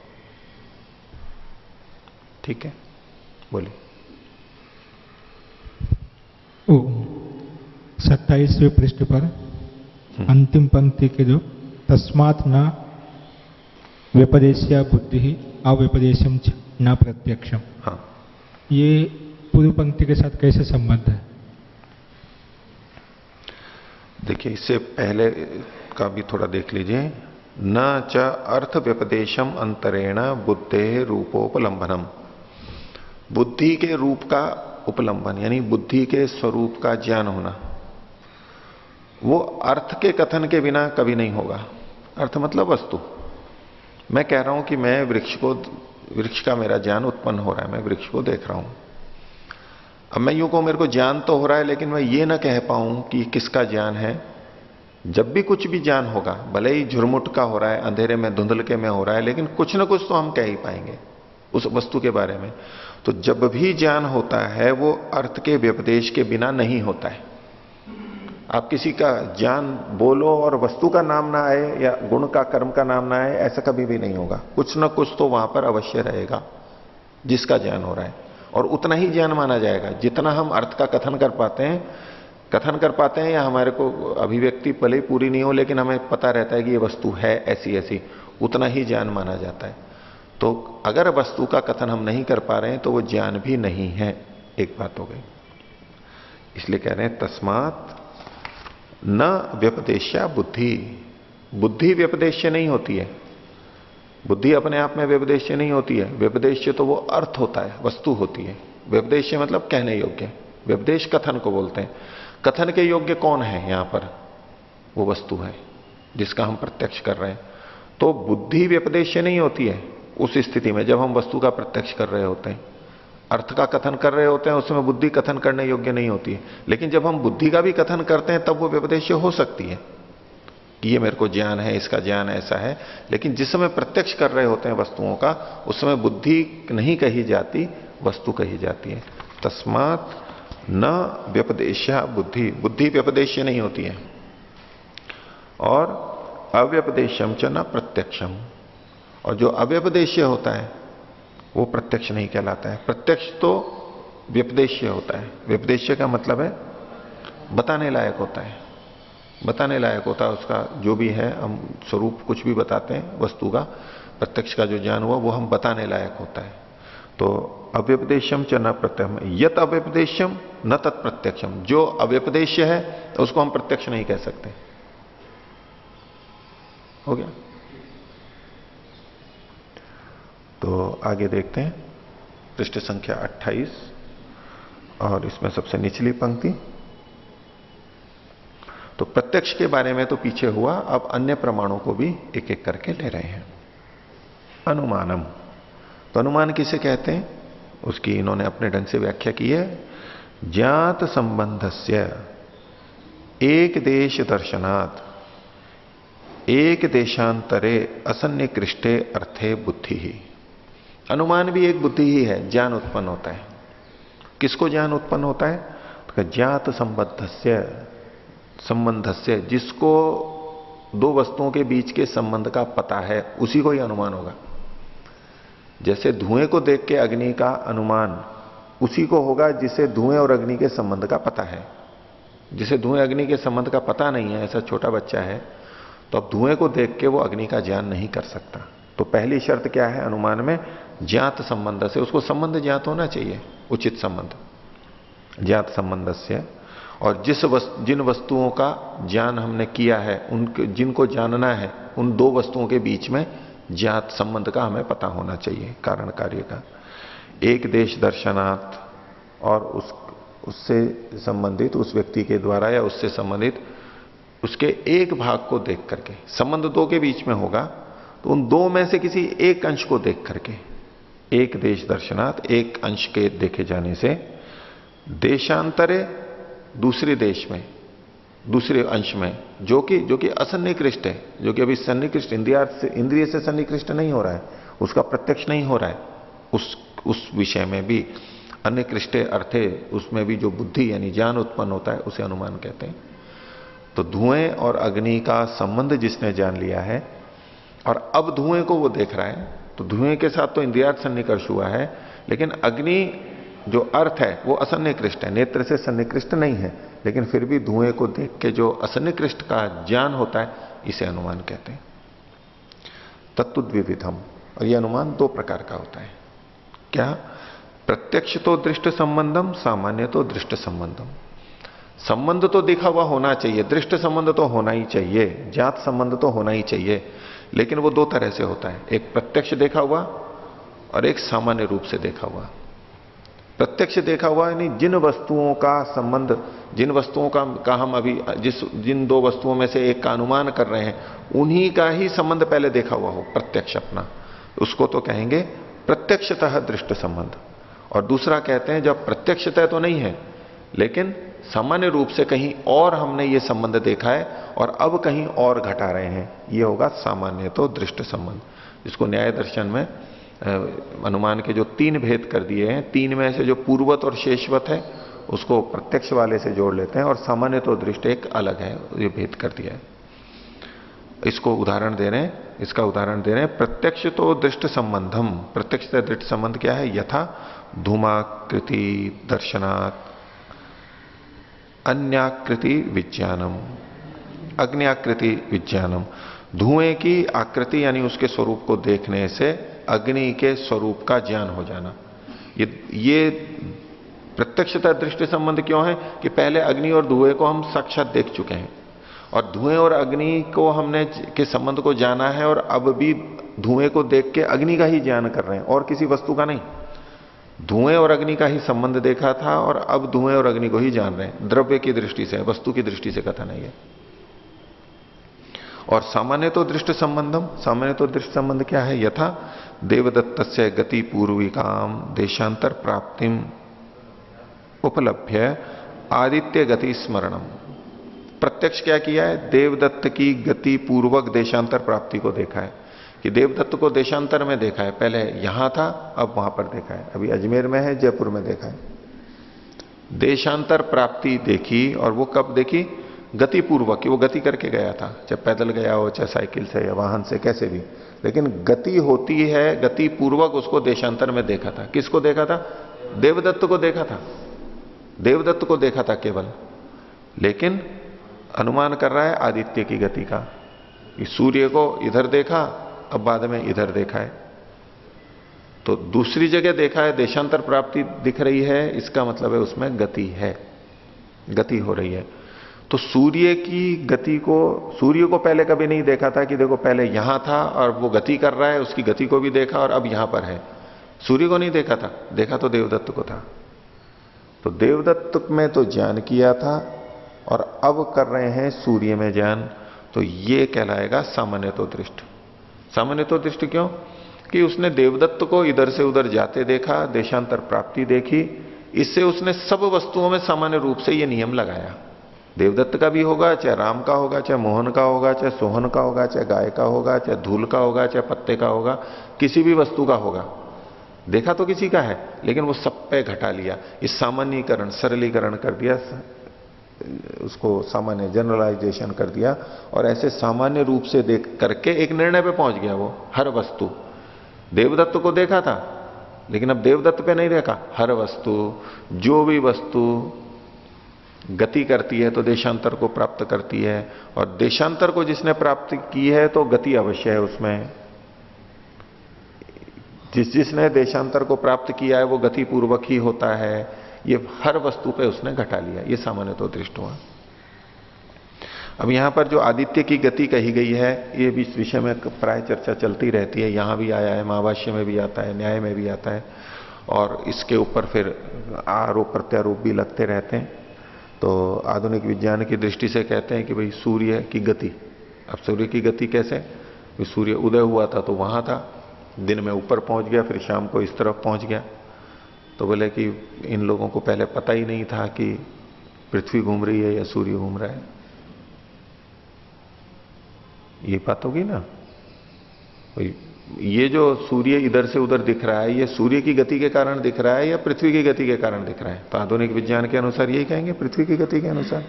ठीक है, बोलिए। 27वें पृष्ठ पर अंतिम पंक्ति के जो तस्मात् न व्यपदेश्या बुद्धि अव्यपदेशम च न प्रत्यक्षम, हाँ, ये पूर्व पंक्ति के साथ कैसे संबंध है? देखिए इससे पहले का भी थोड़ा देख लीजिए। न च अर्थ व्यपदेशम अंतरेण बुद्धे रूपोपलंबनम, बुद्धि के रूप का उपलंबन यानी बुद्धि के स्वरूप का ज्ञान होना, वो अर्थ के कथन के बिना कभी नहीं होगा। अर्थ मतलब वस्तु। मैं कह रहा हूं कि मैं वृक्ष का मेरा ज्ञान उत्पन्न हो रहा है, मैं वृक्ष को देख रहा हूं। अब मैं यूं कहूं मेरे को ज्ञान तो हो रहा है, लेकिन मैं ये ना कह पाऊं कि किसका ज्ञान है। जब भी कुछ भी ज्ञान होगा, भले ही झुरमुट का हो रहा है, अंधेरे में धुंधलके में हो रहा है, लेकिन कुछ ना कुछ तो हम कह ही पाएंगे उस वस्तु के बारे में। तो जब भी ज्ञान होता है वो अर्थ के व्यपदेश के बिना नहीं होता है। आप किसी का ज्ञान बोलो और वस्तु का नाम ना आए या गुण का कर्म का नाम ना आए, ऐसा कभी भी नहीं होगा। कुछ ना कुछ तो वहां पर अवश्य रहेगा जिसका ज्ञान हो रहा है, और उतना ही ज्ञान माना जाएगा जितना हम अर्थ का कथन कर पाते हैं या हमारे को अभिव्यक्ति भले ही पूरी नहीं हो लेकिन हमें पता रहता है कि ये वस्तु है ऐसी ऐसी, उतना ही ज्ञान माना जाता है। तो अगर वस्तु का कथन हम नहीं कर पा रहे हैं तो वो ज्ञान भी नहीं है। एक बात हो गई। इसलिए कह रहे हैं तस्मात् न व्यपदेश्या बुद्धि, बुद्धि व्यपदेश्य नहीं होती है। बुद्धि अपने आप में व्यपदेश्य नहीं होती है। व्यपदेश्य तो वो अर्थ होता है, वस्तु होती है। व्यपदेश्य मतलब कहने योग्य, व्यपदेश कथन को बोलते हैं। कथन के योग्य कौन है यहां पर? वो वस्तु है जिसका हम प्रत्यक्ष कर रहे हैं। तो बुद्धि व्यपदेश्य नहीं होती है उस स्थिति में जब हम वस्तु का प्रत्यक्ष कर रहे होते हैं। अर्थ का कथन कर रहे होते हैं उसमें बुद्धि कथन करने योग्य नहीं होती है। लेकिन जब हम बुद्धि का भी कथन करते हैं तब वो व्यपदेश्य हो सकती है कि ये मेरे को ज्ञान है, इसका ज्ञान ऐसा है। लेकिन जिस समय प्रत्यक्ष कर रहे होते हैं वस्तुओं का, उस समय बुद्धि नहीं कही जाती, वस्तु कही जाती है। तस्मात् न व्यपदेश्या बुद्धि, बुद्धि व्यपदेश्य नहीं होती है। और अव्यपदेशम च न प्रत्यक्षम, और जो अव्यपदेश्य होता है वो प्रत्यक्ष नहीं कहलाता है। प्रत्यक्ष तो व्यपदेश्य होता है। व्यपदेश्य का मतलब है बताने लायक होता है, बताने लायक होता है। उसका जो भी है हम स्वरूप कुछ भी बताते हैं वस्तु का, प्रत्यक्ष का जो ज्ञान हुआ वो हम बताने लायक होता है। तो अव्यपदेशम च न प्रत्यक्षम, यत अव्यपदेशम न तत्प्रत्यक्षम, जो अव्यपदेश्य है तो उसको हम प्रत्यक्ष नहीं कह सकते। हो गया। तो आगे देखते हैं पृष्ठ संख्या 28 और इसमें सबसे निचली पंक्ति। तो प्रत्यक्ष के बारे में तो पीछे हुआ, अब अन्य प्रमाणों को भी एक एक करके ले रहे हैं। अनुमानम, तो अनुमान किसे कहते हैं उसकी इन्होंने अपने ढंग से व्याख्या की है। ज्ञात संबंधस्य एक देश दर्शनात् एक देशांतरे असन्निकृष्टे अर्थे बुद्धि ही। अनुमान भी एक बुद्धि ही है, ज्ञान उत्पन्न होता है। किसको ज्ञान उत्पन्न होता है? तो ज्ञात संबंधस्य, जिसको दो वस्तुओं के बीच के संबंध का पता है उसी को ही अनुमान होगा। जैसे धुएं को देख के अग्नि का अनुमान उसी को होगा जिसे धुएं और अग्नि के संबंध का पता है। जिसे धुएं अग्नि के संबंध का पता नहीं है, ऐसा छोटा बच्चा है, तो अब धुएं को देख के वो अग्नि का ज्ञान नहीं कर सकता। तो पहली शर्त क्या है अनुमान में? ज्ञात संबंध से, उसको संबंध ज्ञात होना चाहिए, उचित संबंध। ज्ञात संबंध से, और जिन वस्तुओं का ज्ञान हमने किया है, उनके जिनको जानना है, उन दो वस्तुओं के बीच में ज्ञात संबंध का हमें पता होना चाहिए, कारण कार्य का। एक देश दर्शनात्, और उससे संबंधित, उस व्यक्ति के द्वारा या उससे संबंधित उसके एक भाग को देख करके, संबंध दो के बीच में होगा तो उन दो में से किसी एक अंश को देख करके, एक देश दर्शनात्, एक अंश के देखे जाने से, देशांतरे, दूसरे देश में, दूसरे अंश में, जो कि असन्निकृष्ट है, जो कि अभी सन्निकृष्ट इंद्रिय से सन्निकृष्ट नहीं हो रहा है, उसका प्रत्यक्ष नहीं हो रहा है, उस विषय में भी अन्यकृष्टे अर्थे, उसमें भी जो बुद्धि यानी ज्ञान उत्पन्न होता है उसे अनुमान कहते हैं। तो धुएं और अग्नि का संबंध जिसने जान लिया है और अब धुएं को वो देख रहा है, तो धुएं के साथ तो इंद्रियार्थ सन्निकर्ष हुआ है, लेकिन अग्नि जो अर्थ है वो असन्निकृष्ट है, नेत्र से सन्निकृष्ट नहीं है, लेकिन फिर भी धुएं को देख के जो असन्निकृष्ट का ज्ञान होता है इसे अनुमान कहते हैं। तत्तुद्विविधम, और यह अनुमान दो प्रकार का होता है। क्या? प्रत्यक्ष तो दृष्ट संबंधम, सामान्य तो दृष्ट संबंधम। संबंध तो दिखा हुआ होना चाहिए, दृष्ट संबंध तो होना ही चाहिए, ज्ञात संबंध तो होना ही चाहिए, लेकिन वो दो तरह से होता है, एक प्रत्यक्ष देखा हुआ और एक सामान्य रूप से देखा हुआ। प्रत्यक्ष देखा हुआ यानी जिन वस्तुओं का संबंध, जिन वस्तुओं का हम अभी जिन दो वस्तुओं में से एक का अनुमान कर रहे हैं उन्हीं का ही संबंध पहले देखा हुआ हो, प्रत्यक्ष अपना, उसको तो कहेंगे प्रत्यक्षतः दृष्ट संबंध। और दूसरा कहते हैं जब प्रत्यक्षतः तो नहीं है लेकिन सामान्य रूप से कहीं और हमने ये संबंध देखा है और अब कहीं और घटा रहे हैं, ये होगा सामान्य तो दृष्ट संबंध, जिसको न्याय दर्शन में अनुमान के जो तीन भेद कर दिए हैं, तीन में से जो पूर्वत और शेषवत है उसको प्रत्यक्ष वाले से जोड़ लेते हैं और सामान्य तो दृष्ट एक अलग है, ये भेद कर दिया है। इसको उदाहरण दे रहे हैं, इसका उदाहरण दे रहे हैं, प्रत्यक्ष तो दृष्ट संबंधम। प्रत्यक्ष दृष्ट संबंध क्या है? यथा धूमाकृति दर्शनात् अन्याकृति विज्ञानम, अग्न्याकृति विज्ञानम। धुएं की आकृति यानी उसके स्वरूप को देखने से अग्नि के स्वरूप का ज्ञान हो जाना। ये प्रत्यक्षता दृष्टि संबंध क्यों है कि पहले अग्नि और धुएं को हम साक्षात देख चुके हैं और धुएं और अग्नि को हमने के संबंध को जाना है और अब भी धुएं को देख के अग्नि का ही ज्ञान कर रहे हैं और किसी वस्तु का नहीं। धुएं और अग्नि का ही संबंध देखा था और अब धुएं और अग्नि को ही जान रहे हैं, द्रव्य की दृष्टि से, वस्तु की दृष्टि से कथा नहीं है। और सामान्य तो दृष्ट संबंधम, सामान्य तो दृष्ट संबंध क्या है? यथा देवदत्तस्य गति पूर्विकाम देशांतर प्राप्तिम उपलभ्य आदित्य गति स्मरणम। प्रत्यक्ष क्या किया है? देवदत्त की गति पूर्वक देशांतर प्राप्ति को देखा है कि देवदत्त को देशांतर में देखा है, पहले यहां था अब वहां पर देखा है, अभी अजमेर में है, जयपुर में देखा है। देशांतर प्राप्ति देखी, और वो कब देखी? गति पूर्वक, कि वो गति करके गया था, चाहे पैदल गया हो, चाहे साइकिल से या वाहन से, कैसे भी, लेकिन गति होती है, गति पूर्वक उसको देशांतर में देखा था। किसको देखा था? देवदत्त को देखा था, देवदत्त को देखा था केवल, लेकिन अनुमान कर रहा है आदित्य की गति का, कि सूर्य को इधर देखा अब बाद में इधर देखा है, तो दूसरी जगह देखा है, देशांतर प्राप्ति दिख रही है, इसका मतलब है उसमें गति है, गति हो रही है। तो सूर्य की गति को, सूर्य को पहले कभी नहीं देखा था कि देखो पहले यहां था और वो गति कर रहा है, उसकी गति को भी देखा और अब यहां पर है, सूर्य को नहीं देखा था, देखा तो देवदत्त को था। तो देवदत्त में तो ज्ञान किया था और अब कर रहे हैं सूर्य में ज्ञान, तो ये कहलाएगा सामान्य तो दृष्ट। सामान्य तो दृष्ट क्यों? कि उसने देवदत्त को इधर से उधर जाते देखा, देशांतर प्राप्ति देखी, इससे उसने सब वस्तुओं में सामान्य रूप से ये नियम लगाया। देवदत्त का भी होगा, चाहे राम का होगा, चाहे मोहन का होगा, चाहे सोहन का होगा, चाहे गाय का होगा, चाहे धूल का होगा, चाहे पत्ते का होगा, किसी भी वस्तु का होगा, देखा तो किसी का है, लेकिन वो सब पे घटा लिया। इस सामान्यीकरण, सरलीकरण कर दिया, उसको सामान्य जनरलाइजेशन कर दिया, और ऐसे सामान्य रूप से देख करके एक निर्णय पे पहुंच गया। वो हर वस्तु, देवदत्त को देखा था लेकिन अब देवदत्त पे नहीं देखा, हर वस्तु, जो भी वस्तु गति करती है तो देशांतर को प्राप्त करती है, और देशांतर को जिसने प्राप्त की है तो गति अवश्य है उसमें। जिसने देशांतर को प्राप्त किया है वो गति पूर्वक ही होता है। ये हर वस्तु पे उसने घटा लिया, ये सामान्य तो दृष्ट हुआ। अब यहां पर जो आदित्य की गति कही गई है, ये भी इस विषय में प्राय चर्चा चलती रहती है, यहां भी आया है, महाभाष्य में भी आता है, न्याय में भी आता है, और इसके ऊपर फिर आरोप प्रत्यारोप भी लगते रहते हैं। तो आधुनिक विज्ञान की दृष्टि से कहते हैं कि भाई सूर्य की गति, अब सूर्य की गति कैसे? सूर्य उदय हुआ था तो वहां था, दिन में ऊपर पहुंच गया, फिर शाम को इस तरफ पहुंच गया। तो बोले कि इन लोगों को पहले पता ही नहीं था कि पृथ्वी घूम रही है या सूर्य घूम रहा है। ये बात होगी ना, ये जो सूर्य इधर से उधर दिख रहा है, ये सूर्य की गति के कारण दिख रहा है या पृथ्वी की गति के कारण दिख रहा है? तो आधुनिक विज्ञान के अनुसार यही कहेंगे, पृथ्वी की गति के अनुसार।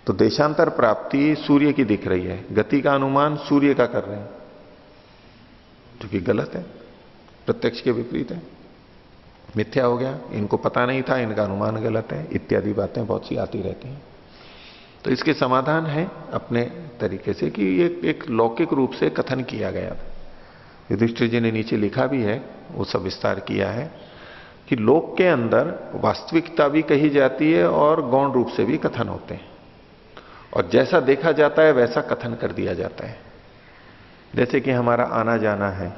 तो देशांतर प्राप्ति सूर्य की दिख रही है, गति का अनुमान सूर्य का कर रहे हैं, जो कि गलत है, प्रत्यक्ष के विपरीत है। मिथ्या हो गया, इनको पता नहीं था, इनका अनुमान गलत है, इत्यादि बातें बहुत सी आती रहती हैं। तो इसके समाधान है अपने तरीके से कि एक लौकिक रूप से कथन किया गया था। युधिष्ठिर जी ने नीचे लिखा भी है, वो सब विस्तार किया है कि लोक के अंदर वास्तविकता भी कही जाती है और गौण रूप से भी कथन होते हैं, और जैसा देखा जाता है वैसा कथन कर दिया जाता है। जैसे कि हमारा आना जाना है,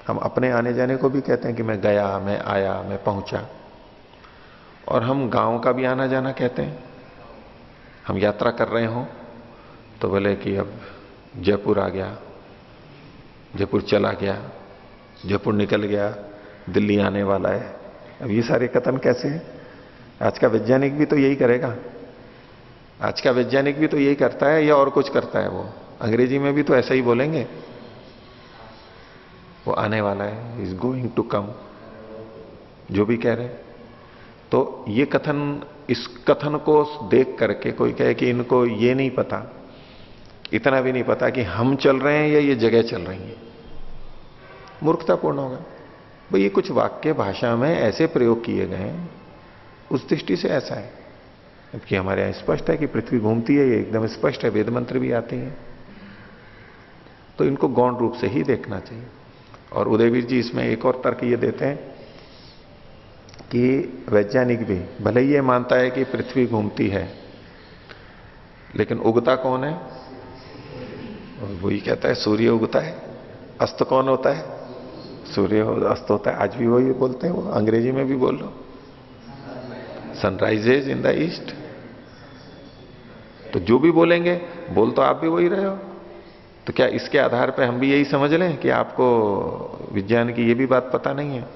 हम अपने आने जाने को भी कहते हैं कि मैं गया, मैं आया, मैं पहुंचा, और हम गांव का भी आना जाना कहते हैं। हम यात्रा कर रहे हो तो बोले कि अब जयपुर आ गया, जयपुर चला गया, जयपुर निकल गया, दिल्ली आने वाला है। अब ये सारे कथन कैसे हैं? आज का वैज्ञानिक भी तो यही करेगा, आज का वैज्ञानिक भी तो यही करता है या और कुछ करता है? वो अंग्रेजी में भी तो ऐसा ही बोलेंगे, वो आने वाला है, इज गोइंग टू कम, जो भी कह रहे हैं। तो ये कथन, इस कथन को देख करके कोई कहे कि इनको ये नहीं पता, इतना भी नहीं पता कि हम चल रहे हैं या ये जगह चल रही है, मूर्खतापूर्ण होगा। भाई ये कुछ वाक्य भाषा में ऐसे प्रयोग किए गए हैं, उस दृष्टि से ऐसा है। जबकि हमारे यहां स्पष्ट है कि पृथ्वी घूमती है, ये एकदम स्पष्ट है, वेद मंत्र भी आते हैं। तो इनको गौण रूप से ही देखना चाहिए। और उदयवीर जी इसमें एक और तर्क ये देते हैं कि वैज्ञानिक भी भले ही ये मानता है कि पृथ्वी घूमती है, लेकिन उगता कौन है? और वही कहता है सूर्य उगता है। अस्त कौन होता है? सूर्य अस्त होता है। आज भी वही बोलते हैं, वो अंग्रेजी में भी बोल लो, सनराइजेज इन द ईस्ट। तो जो भी बोलेंगे, बोल तो आप भी वही रहे हो। तो क्या इसके आधार पर हम भी यही समझ लें कि आपको विज्ञान की ये भी बात पता नहीं है?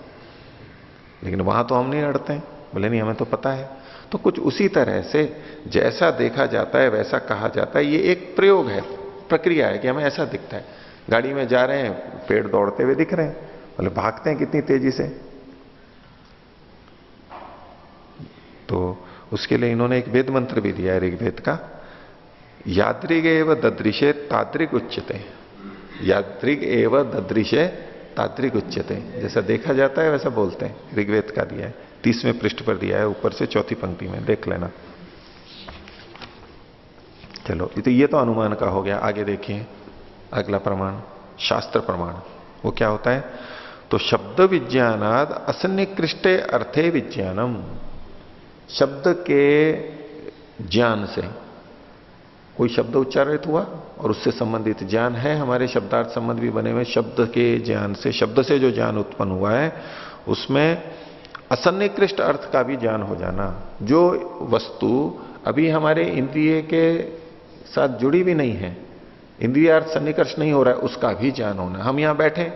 लेकिन वहां तो हम नहीं अड़ते हैं, बोले नहीं हमें तो पता है। तो कुछ उसी तरह से जैसा देखा जाता है वैसा कहा जाता है। ये एक प्रयोग है, प्रक्रिया है कि हमें ऐसा दिखता है। गाड़ी में जा रहे हैं, पेड़ दौड़ते हुए दिख रहे हैं, बोले भागते हैं कितनी तेजी से। तो उसके लिए इन्होंने एक वेद मंत्र भी दिया है ऋग्वेद का, यादृग एव ददृशे तादृग उच्यते। यादृग एव ददृशे तादृग उच्यते, जैसा देखा जाता है वैसा बोलते हैं। ऋग्वेद का दिया है, 30वें पृष्ठ पर दिया है, ऊपर से 4थी पंक्ति में देख लेना। चलो तो ये तो अनुमान का हो गया। आगे देखिए अगला प्रमाण, शास्त्र प्रमाण। वो क्या होता है? तो शब्द विज्ञानाद असन्निकृष्टे अर्थे विज्ञानम। शब्द के ज्ञान से, कोई शब्द उच्चारित हुआ और उससे संबंधित ज्ञान है, हमारे शब्दार्थ संबंध भी बने हुए, शब्द के ज्ञान से, शब्द से जो ज्ञान उत्पन्न हुआ है उसमें असन्निकृष्ट अर्थ का भी ज्ञान हो जाना। जो वस्तु अभी हमारे इंद्रिय के साथ जुड़ी भी नहीं है, इंद्रियार्थ सन्निकर्ष नहीं हो रहा है, उसका भी ज्ञान होना। हम यहां बैठे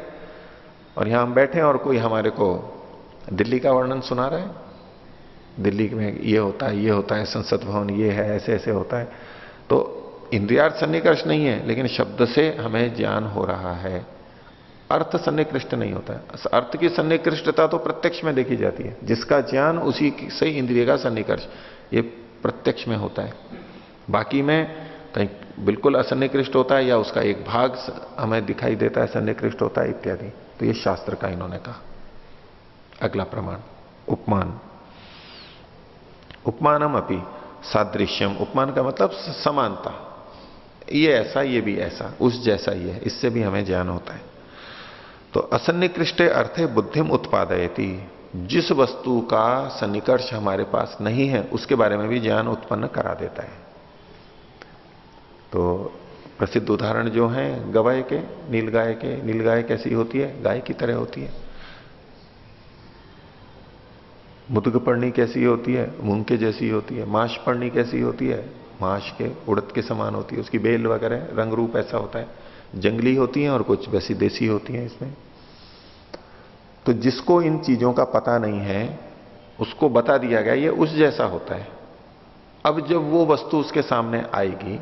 और यहां हम बैठे और कोई हमारे को दिल्ली का वर्णन सुना रहा है, दिल्ली में ये होता है, ये होता है, संसद भवन ये है, ऐसे ऐसे होता है। तो इंद्रियार्थ सन्निकर्ष नहीं है, लेकिन शब्द से हमें ज्ञान हो रहा है, अर्थ सन्निकृष्ट नहीं होता है। अर्थ की सन्निकृष्टता तो प्रत्यक्ष में देखी जाती है, जिसका ज्ञान उसी से इंद्रिय का सन्निकर्ष, ये प्रत्यक्ष में होता है। बाकी में कहीं बिल्कुल असन्निकृष्ट होता है या उसका एक भाग हमें दिखाई देता है, सन्निकृष्ट होता है इत्यादि। तो ये शास्त्र का इन्होंने कहा। अगला प्रमाण उपमान। उपमानम अपि सादृश्यम। उपमान का मतलब समानता, ये ऐसा ये भी ऐसा, उस जैसा ही है, इससे भी हमें ज्ञान होता है। तो असन्निकृष्टे अर्थे बुद्धिम उत्पादयति। जिस वस्तु का सन्निकर्ष हमारे पास नहीं है उसके बारे में भी ज्ञान उत्पन्न करा देता है। तो प्रसिद्ध उदाहरण जो हैं गवाए के, नीलगाय के। नीलगाय कैसी होती है? गाय की तरह होती है। मुदगपर्णी कैसी होती है? मूंग के जैसी होती है। माशपर्णी कैसी होती है? माश के, उड़द के समान होती है। उसकी बेल वगैरह रंग रूप ऐसा होता है। जंगली होती हैं और कुछ वैसी देसी होती हैं इसमें। तो जिसको इन चीजों का पता नहीं है उसको बता दिया गया ये उस जैसा होता है। अब जब वो वस्तु उसके सामने आएगी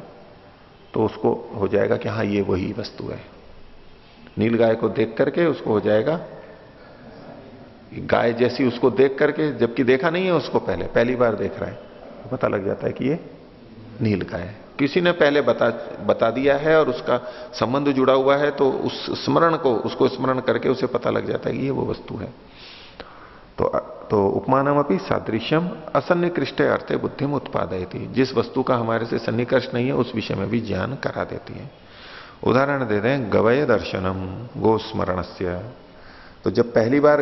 तो उसको हो जाएगा कि हाँ ये वही वस्तु है। नीलगाय को देख करके उसको हो जाएगा गाय जैसी, उसको देख करके, जबकि देखा नहीं है उसको, पहली बार देख रहा है, तो पता लग जाता है कि ये नीलगाय है। किसी ने पहले बता दिया है और उसका संबंध जुड़ा हुआ है, तो उस स्मरण को, उसको स्मरण करके उसे पता लग जाता है कि ये वो वस्तु है। तो तो उपमानमपि सादृश्यम असन्निकृष्टे अर्थे बुद्धिम उत्पादयति, जिस वस्तु का हमारे से सन्निकर्ष नहीं है उस विषय में भी ज्ञान करा देती है। उदाहरण देते हैं गवय दर्शनम गो स्मरणस्य। तो जब पहली बार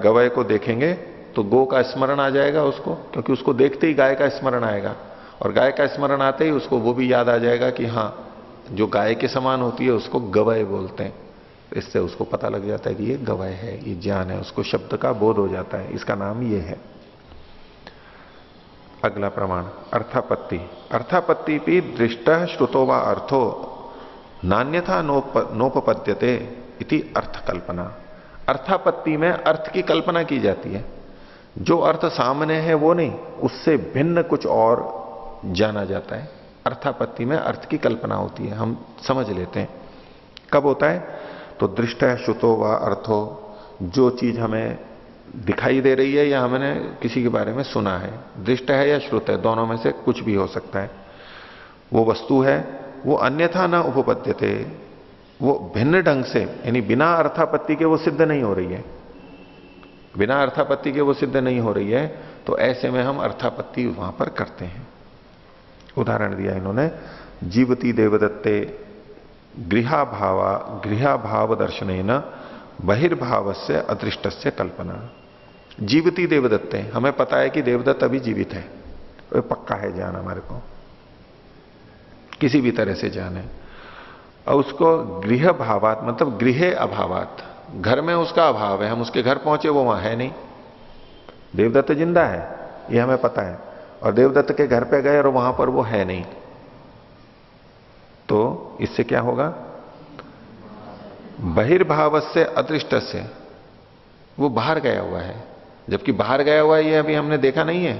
गवय को देखेंगे तो गो का स्मरण आ जाएगा उसको, क्योंकि उसको देखते ही गाय का स्मरण आएगा, और गाय का स्मरण आते ही उसको वो भी याद आ जाएगा कि हाँ जो गाय के समान होती है उसको गवय बोलते हैं। इससे उसको पता लग जाता है कि ये गवय है, ये ज्ञान है, उसको शब्द का बोध हो जाता है, इसका नाम ये है। अगला प्रमाण अर्थापत्ति। अर्थापत्ति भी दृष्ट श्रुतो व अर्थो नान्यथा नोपपद्यते इति अर्थ कल्पना। अर्थापत्ति में अर्थ की कल्पना की जाती है, जो अर्थ सामने है वो नहीं, उससे भिन्न कुछ और जाना जाता है। अर्थापत्ति में अर्थ की कल्पना होती है, हम समझ लेते हैं। कब होता है? तो दृष्ट है श्रुतो व अर्थो, जो चीज हमें दिखाई दे रही है या हमने किसी के बारे में सुना है, दृष्ट है या श्रुत है, दोनों में से कुछ भी हो सकता है। वो वस्तु है, वो अन्यथा न उपपद्यते, वो भिन्न ढंग से यानी बिना अर्थापत्ति के वो सिद्ध नहीं हो रही है, बिना अर्थापत्ति के वो सिद्ध नहीं हो रही है, तो ऐसे में हम अर्थापत्ति वहां पर करते हैं। उदाहरण दिया इन्होंने, जीवती देवदत्ते गृहाभाव दर्शनेन बहिर्भाव से अदृष्ट से कल्पना। जीवती देवदत्ते, हमें पता है कि देवदत्त अभी जीवित है, वो पक्का है ज्ञान हमारे को, किसी भी तरह से ज्ञान है। और उसको गृह भावात मतलब गृहे अभावात, घर में उसका अभाव है, हम उसके घर पहुंचे वो वहां है नहीं। देवदत्त जिंदा है ये हमें पता है, और देवदत्त के घर पे गए और वहां पर वो है नहीं, तो इससे क्या होगा? बहिर्भाव से अदृष्ट से, वो बाहर गया हुआ है, जबकि बाहर गया हुआ है ये अभी हमने देखा नहीं है।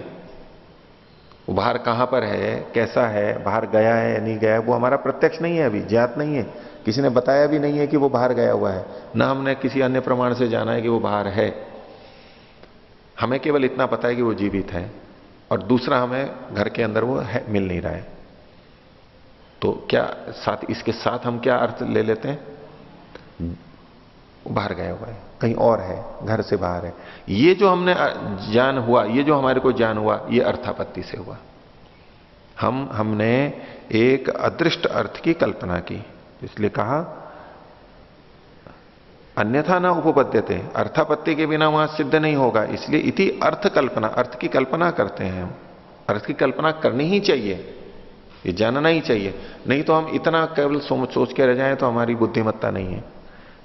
वो बाहर कहां पर है, कैसा है, बाहर गया है या नहीं गया, वो हमारा प्रत्यक्ष नहीं है, अभी ज्ञात नहीं है, किसी ने बताया भी नहीं है कि वो बाहर गया हुआ है, ना हमने किसी अन्य प्रमाण से जाना है कि वो बाहर है। हमें केवल इतना पता है कि वो जीवित है, और दूसरा हमें घर के अंदर वो है, मिल नहीं रहा है। तो क्या साथ इसके साथ हम क्या अर्थ ले लेते हैं? बाहर गया हुआ है, कहीं और है, घर से बाहर है। ये जो हमने ज्ञान हुआ, ये जो हमारे को ज्ञान हुआ, ये अर्थापत्ति से हुआ। हमने एक अदृष्ट अर्थ की कल्पना की, इसलिए कहा अन्यथा ना उपपद्यते, अर्थापत्ति के बिना वहां सिद्ध नहीं होगा, इसलिए इति अर्थ कल्पना, अर्थ की कल्पना करते हैं हम। अर्थ की कल्पना करनी ही चाहिए, ये जानना ही चाहिए, नहीं तो हम इतना केवल सोच के रह जाएं तो हमारी बुद्धिमत्ता नहीं है।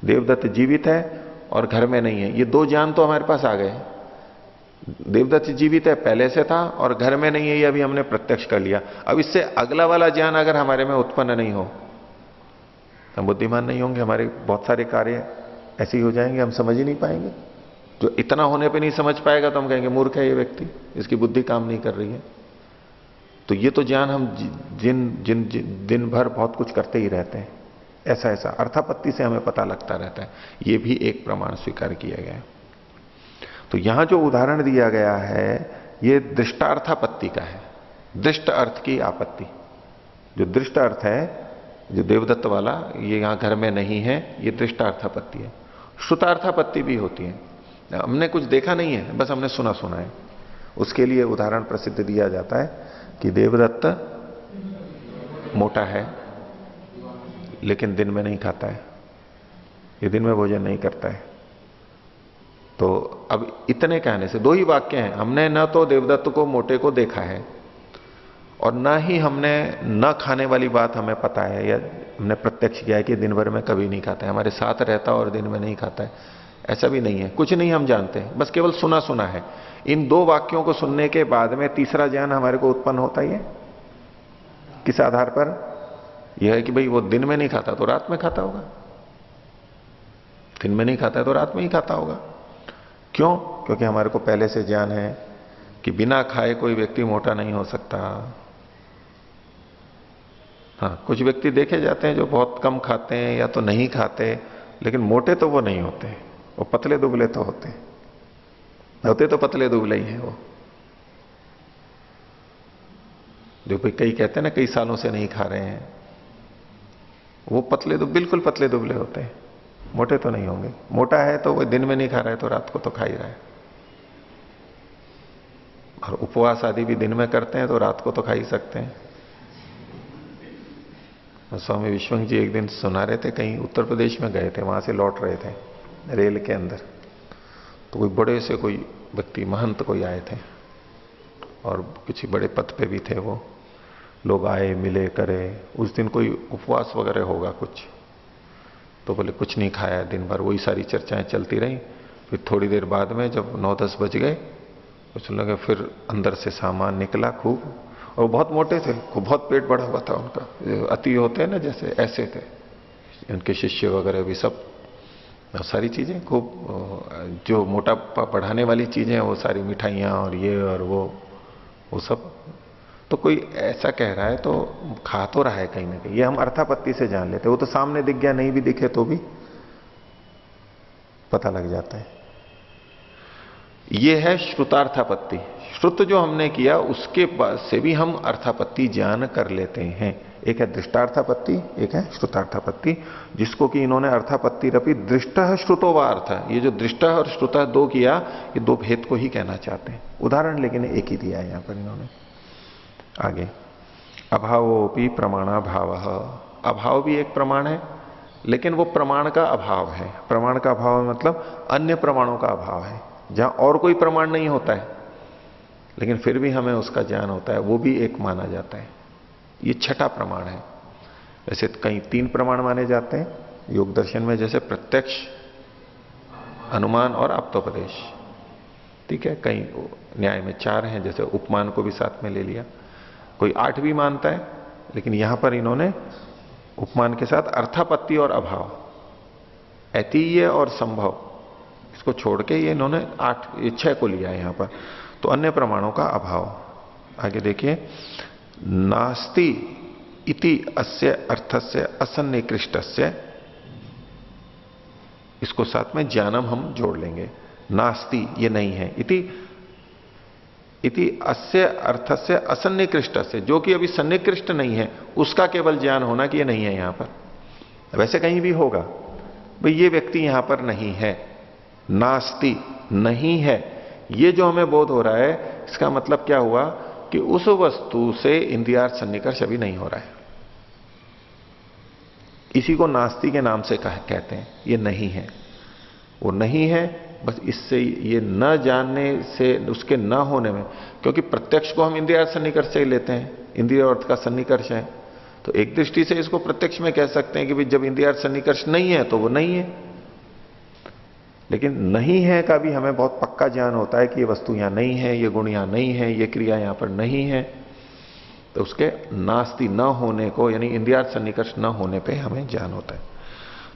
देवदत्त जीवित है और घर में नहीं है, ये दो ज्ञान तो हमारे पास आ गए। देवदत्त जीवित है पहले से था और घर में नहीं है, ये अभी हमने प्रत्यक्ष कर लिया। अब इससे अगला वाला ज्ञान अगर हमारे में उत्पन्न नहीं हो, हम बुद्धिमान नहीं होंगे, हमारे बहुत सारे कार्य ऐसे ही हो जाएंगे, हम समझ ही नहीं पाएंगे। जो इतना होने पे नहीं समझ पाएगा तो हम कहेंगे मूर्ख है ये व्यक्ति, इसकी बुद्धि काम नहीं कर रही है। तो ये तो ज्ञान हम दिन भर बहुत कुछ करते ही रहते हैं, ऐसा ऐसा अर्थापत्ति से हमें पता लगता रहता है। ये भी एक प्रमाण स्वीकार किया गया है। तो यहां जो उदाहरण दिया गया है ये दृष्टार्थापत्ति का है, दृष्ट अर्थ की आपत्ति। जो दृष्ट अर्थ है, जो देवदत्त वाला, ये यहां घर में नहीं है, ये दृष्टार्थापत्ति है। श्रुतार्थापत्ति भी होती है, हमने कुछ देखा नहीं है, बस हमने सुना सुना है। उसके लिए उदाहरण प्रसिद्ध दिया जाता है कि देवदत्त मोटा है लेकिन दिन में नहीं खाता है, ये दिन में भोजन नहीं करता है। तो अब इतने कहने से, दो ही वाक्य हैं, हमने न तो देवदत्त को मोटे को देखा है और ना ही हमने न खाने वाली बात हमें पता है या हमने प्रत्यक्ष किया है कि दिन भर में कभी नहीं खाता है, हमारे साथ रहता और दिन में नहीं खाता है, ऐसा भी नहीं है। कुछ नहीं हम जानते हैं, बस केवल सुना सुना है। इन दो वाक्यों को सुनने के बाद में तीसरा ज्ञान हमारे को उत्पन्न होता ही है। किस आधार पर? यह है कि भाई वो दिन में नहीं खाता तो रात में खाता होगा, दिन में नहीं खाता है तो रात में ही खाता होगा। क्यों? क्योंकि हमारे को पहले से ज्ञान है कि बिना खाए कोई व्यक्ति मोटा नहीं हो सकता। हाँ, कुछ व्यक्ति देखे जाते हैं जो बहुत कम खाते हैं या तो नहीं खाते, लेकिन मोटे तो वो नहीं होते, वो पतले दुबले तो होते तो पतले दुबले ही हैं वो। जो कई कहते हैं ना कई सालों से नहीं खा रहे हैं, वो बिल्कुल पतले दुबले होते हैं, मोटे तो नहीं होंगे। मोटा है तो वो दिन में नहीं खा रहा है तो रात को तो खा ही रहा है। और उपवास आदि भी दिन में करते हैं तो रात को तो खा ही सकते हैं। स्वामी विश्वंग जी एक दिन सुना रहे थे, कहीं उत्तर प्रदेश में गए थे, वहां से लौट रहे थे रेल के अंदर, तो कोई बड़े से कोई व्यक्ति महंत कोई आए थे और किसी बड़े पद पे भी थे वो। लोग आए मिले करे, उस दिन कोई उपवास वगैरह होगा कुछ, तो बोले कुछ नहीं खाया दिन भर, वही सारी चर्चाएं चलती रही। फिर थोड़ी देर बाद में जब 9-10 बज गए, कुछ लगे फिर अंदर से सामान निकला खूब, और बहुत मोटे थे, खूब बहुत पेट बढ़ा हुआ था उनका, अति होते हैं ना जैसे, ऐसे थे उनके शिष्य वगैरह भी सब, सारी चीजें खूब जो मोटापा बढ़ाने वाली चीजें, वो सारी मिठाइयाँ और ये और वो सब। तो कोई ऐसा कह रहा है तो खा तो रहा है कहीं ना कहीं, ये हम अर्थापत्ति से जान लेते, वो तो सामने दिख गया, नहीं भी दिखे तो भी पता लग जाता है। ये है श्रुतार्थापत्ति। श्रुत जो हमने किया उसके बाद से भी हम अर्थापत्ति ज्ञान कर लेते हैं। एक है दृष्टार्थापत्ति, एक है श्रुतार्थापत्ति, जिसको कि इन्होंने अर्थापत्ति रपी दृष्ट श्रुतो व अर्थ, ये जो दृष्ट और श्रुत दो किया, ये दो भेद को ही कहना चाहते हैं। उदाहरण लेकिन एक ही दिया है यहां पर इन्होंने। आगे अभावोपि प्रमाणाभाव, अभाव भी एक प्रमाण है, लेकिन वो प्रमाण का अभाव है। प्रमाण का अभाव मतलब अन्य प्रमाणों का अभाव है, जहां और कोई प्रमाण नहीं होता है लेकिन फिर भी हमें उसका ज्ञान होता है, वो भी एक माना जाता है। ये छठा प्रमाण है। वैसे कई 3 प्रमाण माने जाते हैं योग दर्शन में, जैसे प्रत्यक्ष, अनुमान और आप्तोपदेश, ठीक है। कई न्याय में 4 हैं, जैसे उपमान को भी साथ में ले लिया। कोई 8 भी मानता है, लेकिन यहां पर इन्होंने उपमान के साथ अर्थापत्ति और अभाव, ऐतीय और संभव, इसको छोड़ के ये इन्होंने 6 को लिया है यहां पर। तो अन्य प्रमाणों का अभाव। आगे देखिए, नास्ति इति अस्य अर्थस्य असन्निकृष्टस्य, इसको साथ में ज्ञानम हम जोड़ लेंगे। नास्ति ये नहीं है, इति अस्य अर्थस्य असन्निकृष्टस्य, जो कि अभी सन्निकृष्ट नहीं है उसका केवल ज्ञान होना कि ये नहीं है यहां पर। वैसे कहीं भी होगा भाई ये व्यक्ति यहां पर नहीं है, नास्ति नहीं है, ये जो हमें बोध हो रहा है, इसका मतलब क्या हुआ कि उस वस्तु से इंद्रियार्थ सन्निकर्ष अभी नहीं हो रहा है। इसी को नास्ति के नाम से कहते हैं। ये नहीं है, वो नहीं है, बस इससे ये न जानने से, उसके न होने में, क्योंकि प्रत्यक्ष को हम इंद्रियार्थ सन्निकर्ष से ही लेते हैं, इंद्रिय अर्थ का सन्निकर्ष है, तो एक दृष्टि से इसको प्रत्यक्ष में कह सकते हैं कि भाई जब इंद्रियार्थ सन्निकर्ष नहीं है तो वो नहीं है। लेकिन नहीं है का भी हमें बहुत पक्का ज्ञान होता है कि ये वस्तु यहां नहीं है, ये गुण यहां नहीं है, ये क्रिया यहां पर नहीं है, तो उसके नास्ति न होने को, यानी इंद्रियार्थ सन्निकर्ष न होने पे हमें ज्ञान होता है।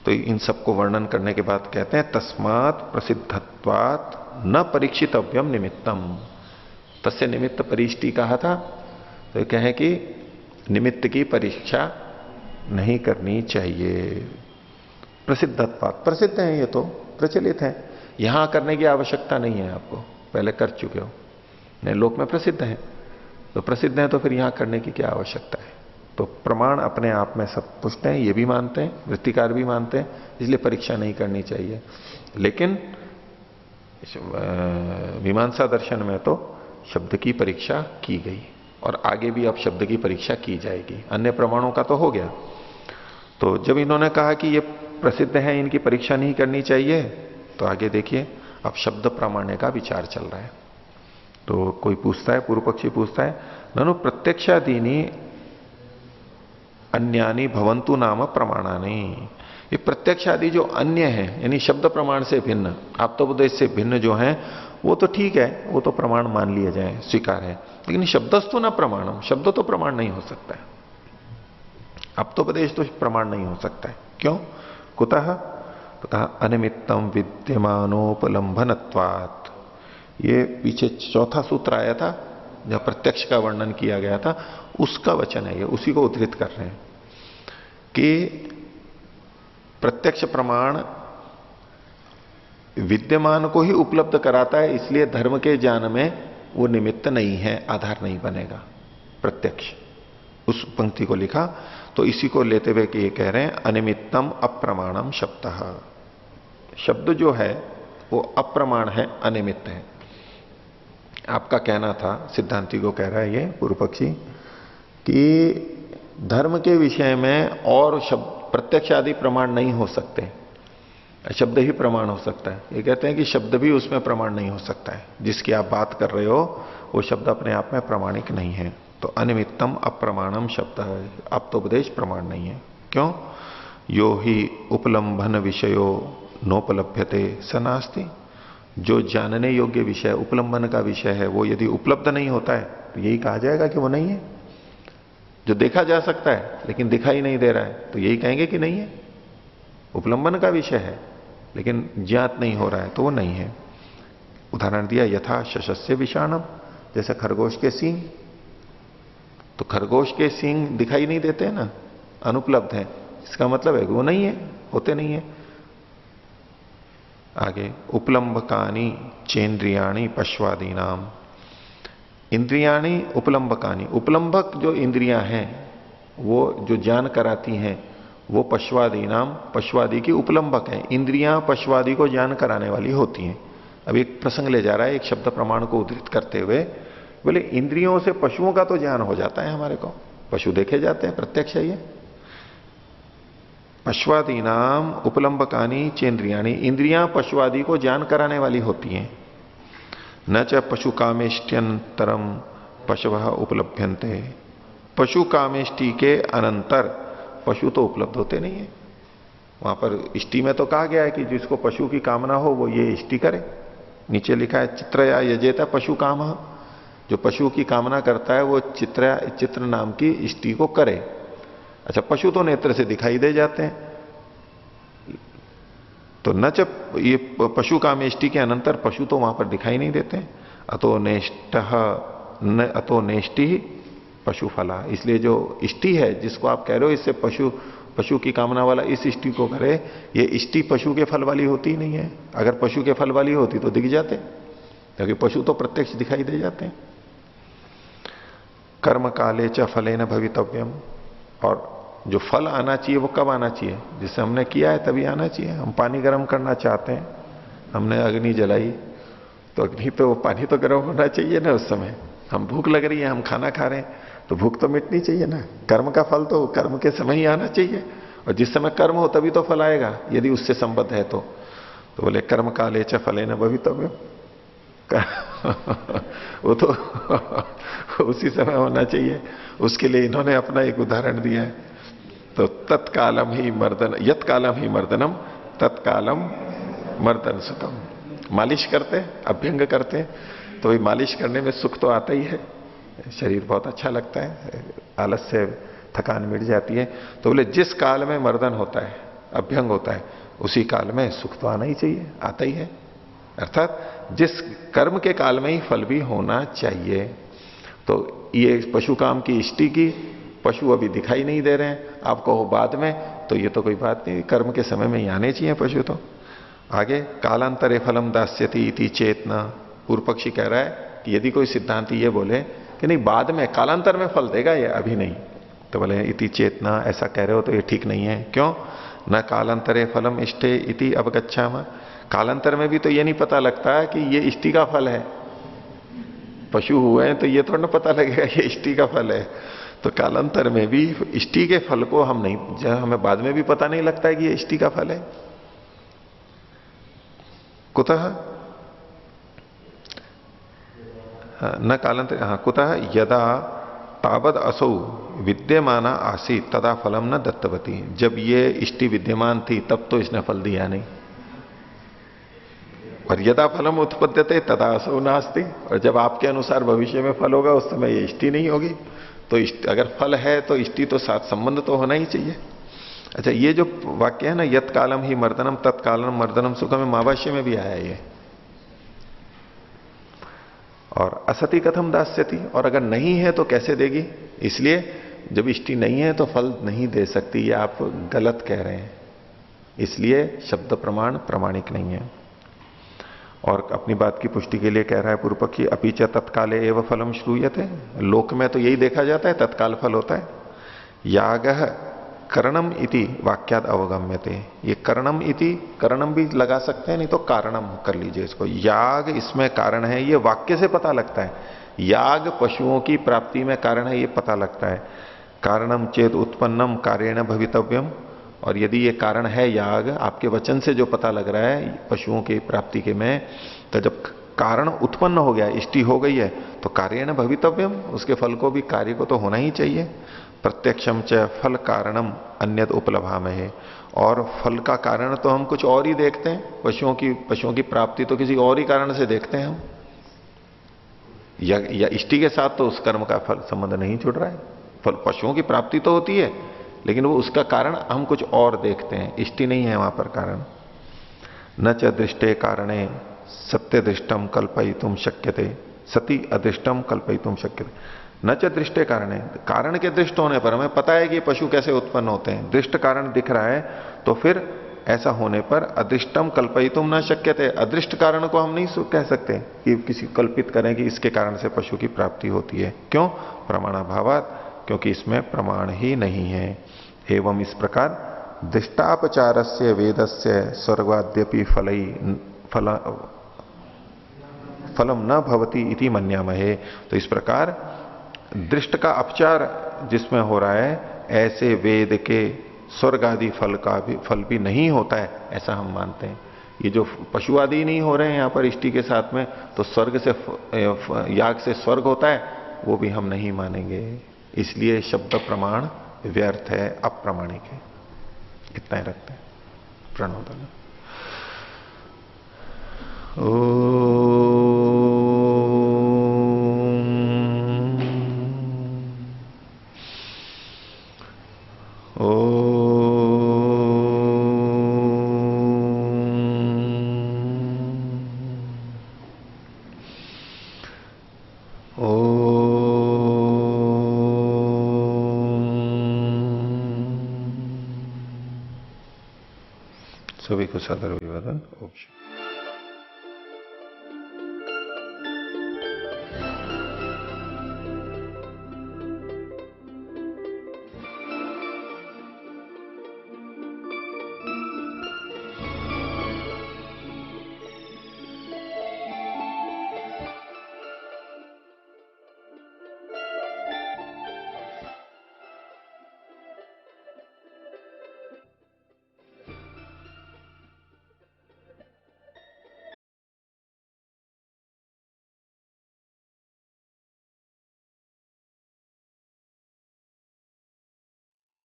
तो इन सबको वर्णन करने के बाद कहते हैं तस्मात् प्रसिद्धत्वात् न परीक्षितव्यम निमित्तम, तस्य निमित्त परिष्टि कहा था, तो कहें कि निमित्त की परीक्षा नहीं करनी चाहिए। प्रसिद्धत्वात्, प्रसिद्ध है ये तो, प्रचलित है, यहां करने की आवश्यकता नहीं है, आपको पहले कर चुके हो, नए लोक में प्रसिद्ध है, तो प्रसिद्ध है तो फिर यहां करने की क्या आवश्यकता है। तो प्रमाण अपने आप में सब पुष्ट हैं, ये भी मानते हैं, वृत्तिकार भी मानते हैं, इसलिए परीक्षा नहीं करनी चाहिए। लेकिन मीमांसा दर्शन में तो शब्द की परीक्षा की गई, और आगे भी अब शब्द की परीक्षा की जाएगी। अन्य प्रमाणों का तो हो गया। तो जब इन्होंने कहा कि ये प्रसिद्ध है, इनकी परीक्षा नहीं करनी चाहिए, तो आगे देखिए अब शब्द प्रामाण्य का विचार चल रहा है। तो कोई पूछता है, पूर्व पक्षी पूछता है, ननु प्रत्यक्षादीनी अन्यानि भवंतु नाम प्रमाणानि, ये प्रत्यक्ष आदि जो अन्य हैं, यानी शब्द प्रमाण से भिन्न, आप्तोपदेश से भिन्न जो हैं, वो तो ठीक है, वो तो प्रमाण मान लिए जाए, स्वीकार है, लेकिन शब्दस्तु न प्रमाणम, शब्द तो प्रमाण नहीं हो सकता है, आप्तोपदेश तो प्रमाण नहीं हो सकता है। क्यों? कुतः? तो कहा अनिमित्तम विद्यमानोपलंभनत्वात्, ये पीछे चौथा सूत्र आया था जब प्रत्यक्ष का वर्णन किया गया था, उसका वचन है ये, उसी को उद्धृत कर रहे हैं कि प्रत्यक्ष प्रमाण विद्यमान को ही उपलब्ध कराता है, इसलिए धर्म के ज्ञान में वो निमित्त नहीं है, आधार नहीं बनेगा प्रत्यक्ष। उस पंक्ति को लिखा, तो इसी को लेते हुए कि ये कह रहे हैं अनिमित्तम अप्रमाणम शब्दः, शब्द जो है वो अप्रमाण है, अनिमित्त है। आपका कहना था, सिद्धांति को कह रहा है ये पूर्व पक्षी, कि धर्म के विषय में और शब्द प्रत्यक्ष आदि प्रमाण नहीं हो सकते, शब्द ही प्रमाण हो सकता है। ये कहते हैं कि शब्द भी उसमें प्रमाण नहीं हो सकता है, जिसकी आप बात कर रहे हो वो शब्द अपने आप में प्रमाणिक नहीं है। तो अनिमित्तम अप्रमाणम शब्द है, आप्तोपदेश प्रमाण नहीं है। क्यों? यो ही उपलंभन विषयो नोपलभ्यते स नास्ति। जो जानने योग्य विषय, उपलंबन का विषय है, वो यदि उपलब्ध नहीं होता है तो यही कहा जाएगा कि वो नहीं है। जो देखा जा सकता है लेकिन दिखाई नहीं दे रहा है तो यही कहेंगे कि नहीं है। उपलंबन का विषय है लेकिन ज्ञात नहीं हो रहा है तो वो नहीं है। उदाहरण दिया, यथा शशस्य विषाणम, जैसे खरगोश के सींग। तो खरगोश के सींग दिखाई नहीं देते ना, अनुपलब्ध है, इसका मतलब है कि वो नहीं है, होते नहीं है। आगे, उपलंबकानी चेन्द्रियाणी पश्वादी नाम। इंद्रियाणी उपलंबकानी, उपलंबक जो इंद्रियां हैं वो जो ज्ञान कराती हैं वो पश्वादी नाम, पश्वादी की उपलंबक है। इंद्रियां पश्वादी को ज्ञान कराने वाली होती हैं। अब एक प्रसंग ले जा रहा है एक शब्द प्रमाण को उद्धृत करते हुए, बोले इंद्रियों से पशुओं का तो ज्ञान हो जाता है हमारे को, पशु देखे जाते हैं, प्रत्यक्ष है ये। पश्वादी नाम उपलंबकानी चेन्द्रियाणी, इंद्रियां पशुआदि को ज्ञान कराने वाली होती हैं। न च पशु कामेष्ट्यंतरम पशवः उपलभ्यन्ते, पशु कामेष्टि के अनंतर पशु तो उपलब्ध होते नहीं है। वहां पर इष्टि में तो कहा गया है कि जिसको पशु की कामना हो वो ये इष्टि करे। नीचे लिखा है चित्र या यजेता पशु काम, जो पशु की कामना करता है वो चित्र नाम की इष्टि को करे। अच्छा, पशु तो नेत्र से दिखाई दे जाते हैं, तो न च ये पशु कामेष्टि के अनंतर पशु तो वहां पर दिखाई नहीं देते। अतो नेष्ट न अतो नेष्टि पशु फला, इसलिए जो इष्टि है जिसको आप कह रहे हो इससे पशु की कामना वाला इस इष्टि को करे, ये इष्टि पशु के फल वाली होती नहीं है। अगर पशु के फल वाली होती तो दिख जाते, क्योंकि पशु तो प्रत्यक्ष दिखाई दे जाते हैं। कर्म काले च फलेन भवितव्यम, और जो फल आना चाहिए वो कब आना चाहिए? जिससे हमने किया है तभी आना चाहिए। हम पानी गर्म करना चाहते हैं, हमने अग्नि जलाई, तो अग्नि तो पानी तो गर्म होना चाहिए ना उस समय। हम भूख लग रही है, हम खाना खा रहे हैं, तो भूख तो मिटनी चाहिए ना। कर्म का फल तो कर्म के समय ही आना चाहिए, और जिस समय कर्म हो तभी तो फल आएगा, यदि उससे संबद्ध है तो बोले कर्म काले च फलेन भवितव्यम, वो तो उसी समय होना चाहिए। उसके लिए इन्होंने अपना एक उदाहरण दिया है, तो तत्कालम ही मर्दन, यत कालम ही मर्दनम तत्कालम मर्दन सुखम। मालिश करते, अभ्यंग करते, तो ये मालिश करने में सुख तो आता ही है, शरीर बहुत अच्छा लगता है, आलस से थकान मिट जाती है। तो बोले जिस काल में मर्दन होता है, अभ्यंग होता है, उसी काल में सुख तो आना ही चाहिए, आता ही है। अर्थात जिस कर्म के काल में ही फल भी होना चाहिए। तो ये पशु काम की इष्टि की, पशु अभी दिखाई नहीं दे रहे हैं, आप कहो बाद में, तो ये तो कोई बात नहीं, कर्म के समय में ही आने चाहिए पशु तो। आगे, कालांतरे फलम दास्यति इति चेतना, पूर्व पक्षी कह रहा है कि यदि कोई सिद्धांति ये बोले कि नहीं बाद में कालांतर में फल देगा ये, अभी नहीं, तो बोले इति चेतना, ऐसा कह रहे हो तो ये ठीक नहीं है। क्यों? न कालांतरे फलम इष्टे इति अवगच्छामः, कालांतर में भी तो ये नहीं पता लगता कि ये इष्टि का फल है। पशु हुए हैं तो ये थोड़ा ना पता लगेगा ये इष्टि का फल है। तो कालांतर में भी इष्टि के फल को हम नहीं, हमें बाद में भी पता नहीं लगता है कि ये इष्टि का फल है। कुतः न कालांतर, हाँ, कुतः यदा तावद असौ विद्यमाना आसीत तदा फलम न दत्तवती, जब ये इष्टि विद्यमान थी तब तो इसने फल दिया नहीं। और यदा फलम उत्पद्यते तदा असौ नास्ति, और जब आपके अनुसार भविष्य में फल होगा उस समय ये इष्टि नहीं होगी। तो अगर फल है तो इष्टि तो साथ संबंध तो होना ही चाहिए। अच्छा, ये जो वाक्य है ना, यत कालम ही मर्दनम तत्कालम मर्दनम सुखम, महाभाष्य में भी आया ये। और असति कथम दास्यति, और अगर नहीं है तो कैसे देगी? इसलिए जब इष्टि नहीं है तो फल नहीं दे सकती, ये आप गलत कह रहे हैं, इसलिए शब्द प्रमाण प्रामाणिक नहीं है। और अपनी बात की पुष्टि के लिए कह रहा है पूर्व पक्षी, अपीच तत्काले एवं फलम श्रूयते, लोक में तो यही देखा जाता है तत्काल फल होता है। यागः करणम इति वाक्यात अवगम्यते। ये करणम इति, करणम भी लगा सकते हैं, नहीं तो कारणम कर लीजिए इसको। याग इसमें कारण है, ये वाक्य से पता लगता है। याग पशुओं की प्राप्ति में कारण है, ये पता लगता है। कारणम चेत उत्पन्नम कार्येण भवितव्यम, और यदि ये कारण है याग, आपके वचन से जो पता लग रहा है पशुओं की प्राप्ति के में, तो जब कारण उत्पन्न हो गया, इष्टि हो गई है, तो कार्येण भवितव्यम, उसके फल को भी, कार्य को तो होना ही चाहिए। प्रत्यक्षम च फल कारणम अन्यद उपलब्धामहे, और फल का कारण तो हम कुछ और ही देखते हैं। पशुओं की प्राप्ति तो किसी और ही कारण से देखते हैं हम, या इष्टि के साथ तो उस कर्म का फल संबंध नहीं जुड़ रहा है। फल पशुओं की प्राप्ति तो होती है, लेकिन वो उसका कारण हम कुछ और देखते हैं, इष्टि नहीं है वहां पर कारण। न च दृष्टे कारणे सत्य दृष्टम कल्पयितुम शक्यते, सती अदृष्टम कल्पयितुम शक्यते। न च दृष्टे कारणे, कारण के दृष्ट होने पर हमें पता है कि पशु कैसे उत्पन्न होते हैं, दृष्ट कारण दिख रहा है, तो फिर ऐसा होने पर अदृष्टम कल्पयितुम न शक्यते, अदृष्ट कारण को हम नहीं कह सकते कि किसी कल्पित करें कि इसके कारण से पशु की प्राप्ति होती है। क्यों? प्रमाणाभावात, क्योंकि इसमें प्रमाण ही नहीं है। एवं इस प्रकार दृष्टापचारस्य वेदस्य स्वर्गाद्यपि फलम न भवति इति मन्यामहे। तो इस प्रकार दृष्ट का अपचार जिसमें हो रहा है, ऐसे वेद के स्वर्ग आदि फल भी नहीं होता है, ऐसा हम मानते हैं। ये जो पशु आदि नहीं हो रहे हैं यहां पर इष्टि के साथ में, तो स्वर्ग से, याग से स्वर्ग होता है, वो भी हम नहीं मानेंगे। इसलिए शब्द प्रमाण व्यर्थ है, अप्रामाणिक है। इतना ही रखते हैं। प्रणोदन। सभी को सादर अभिवादन। ओम शांति।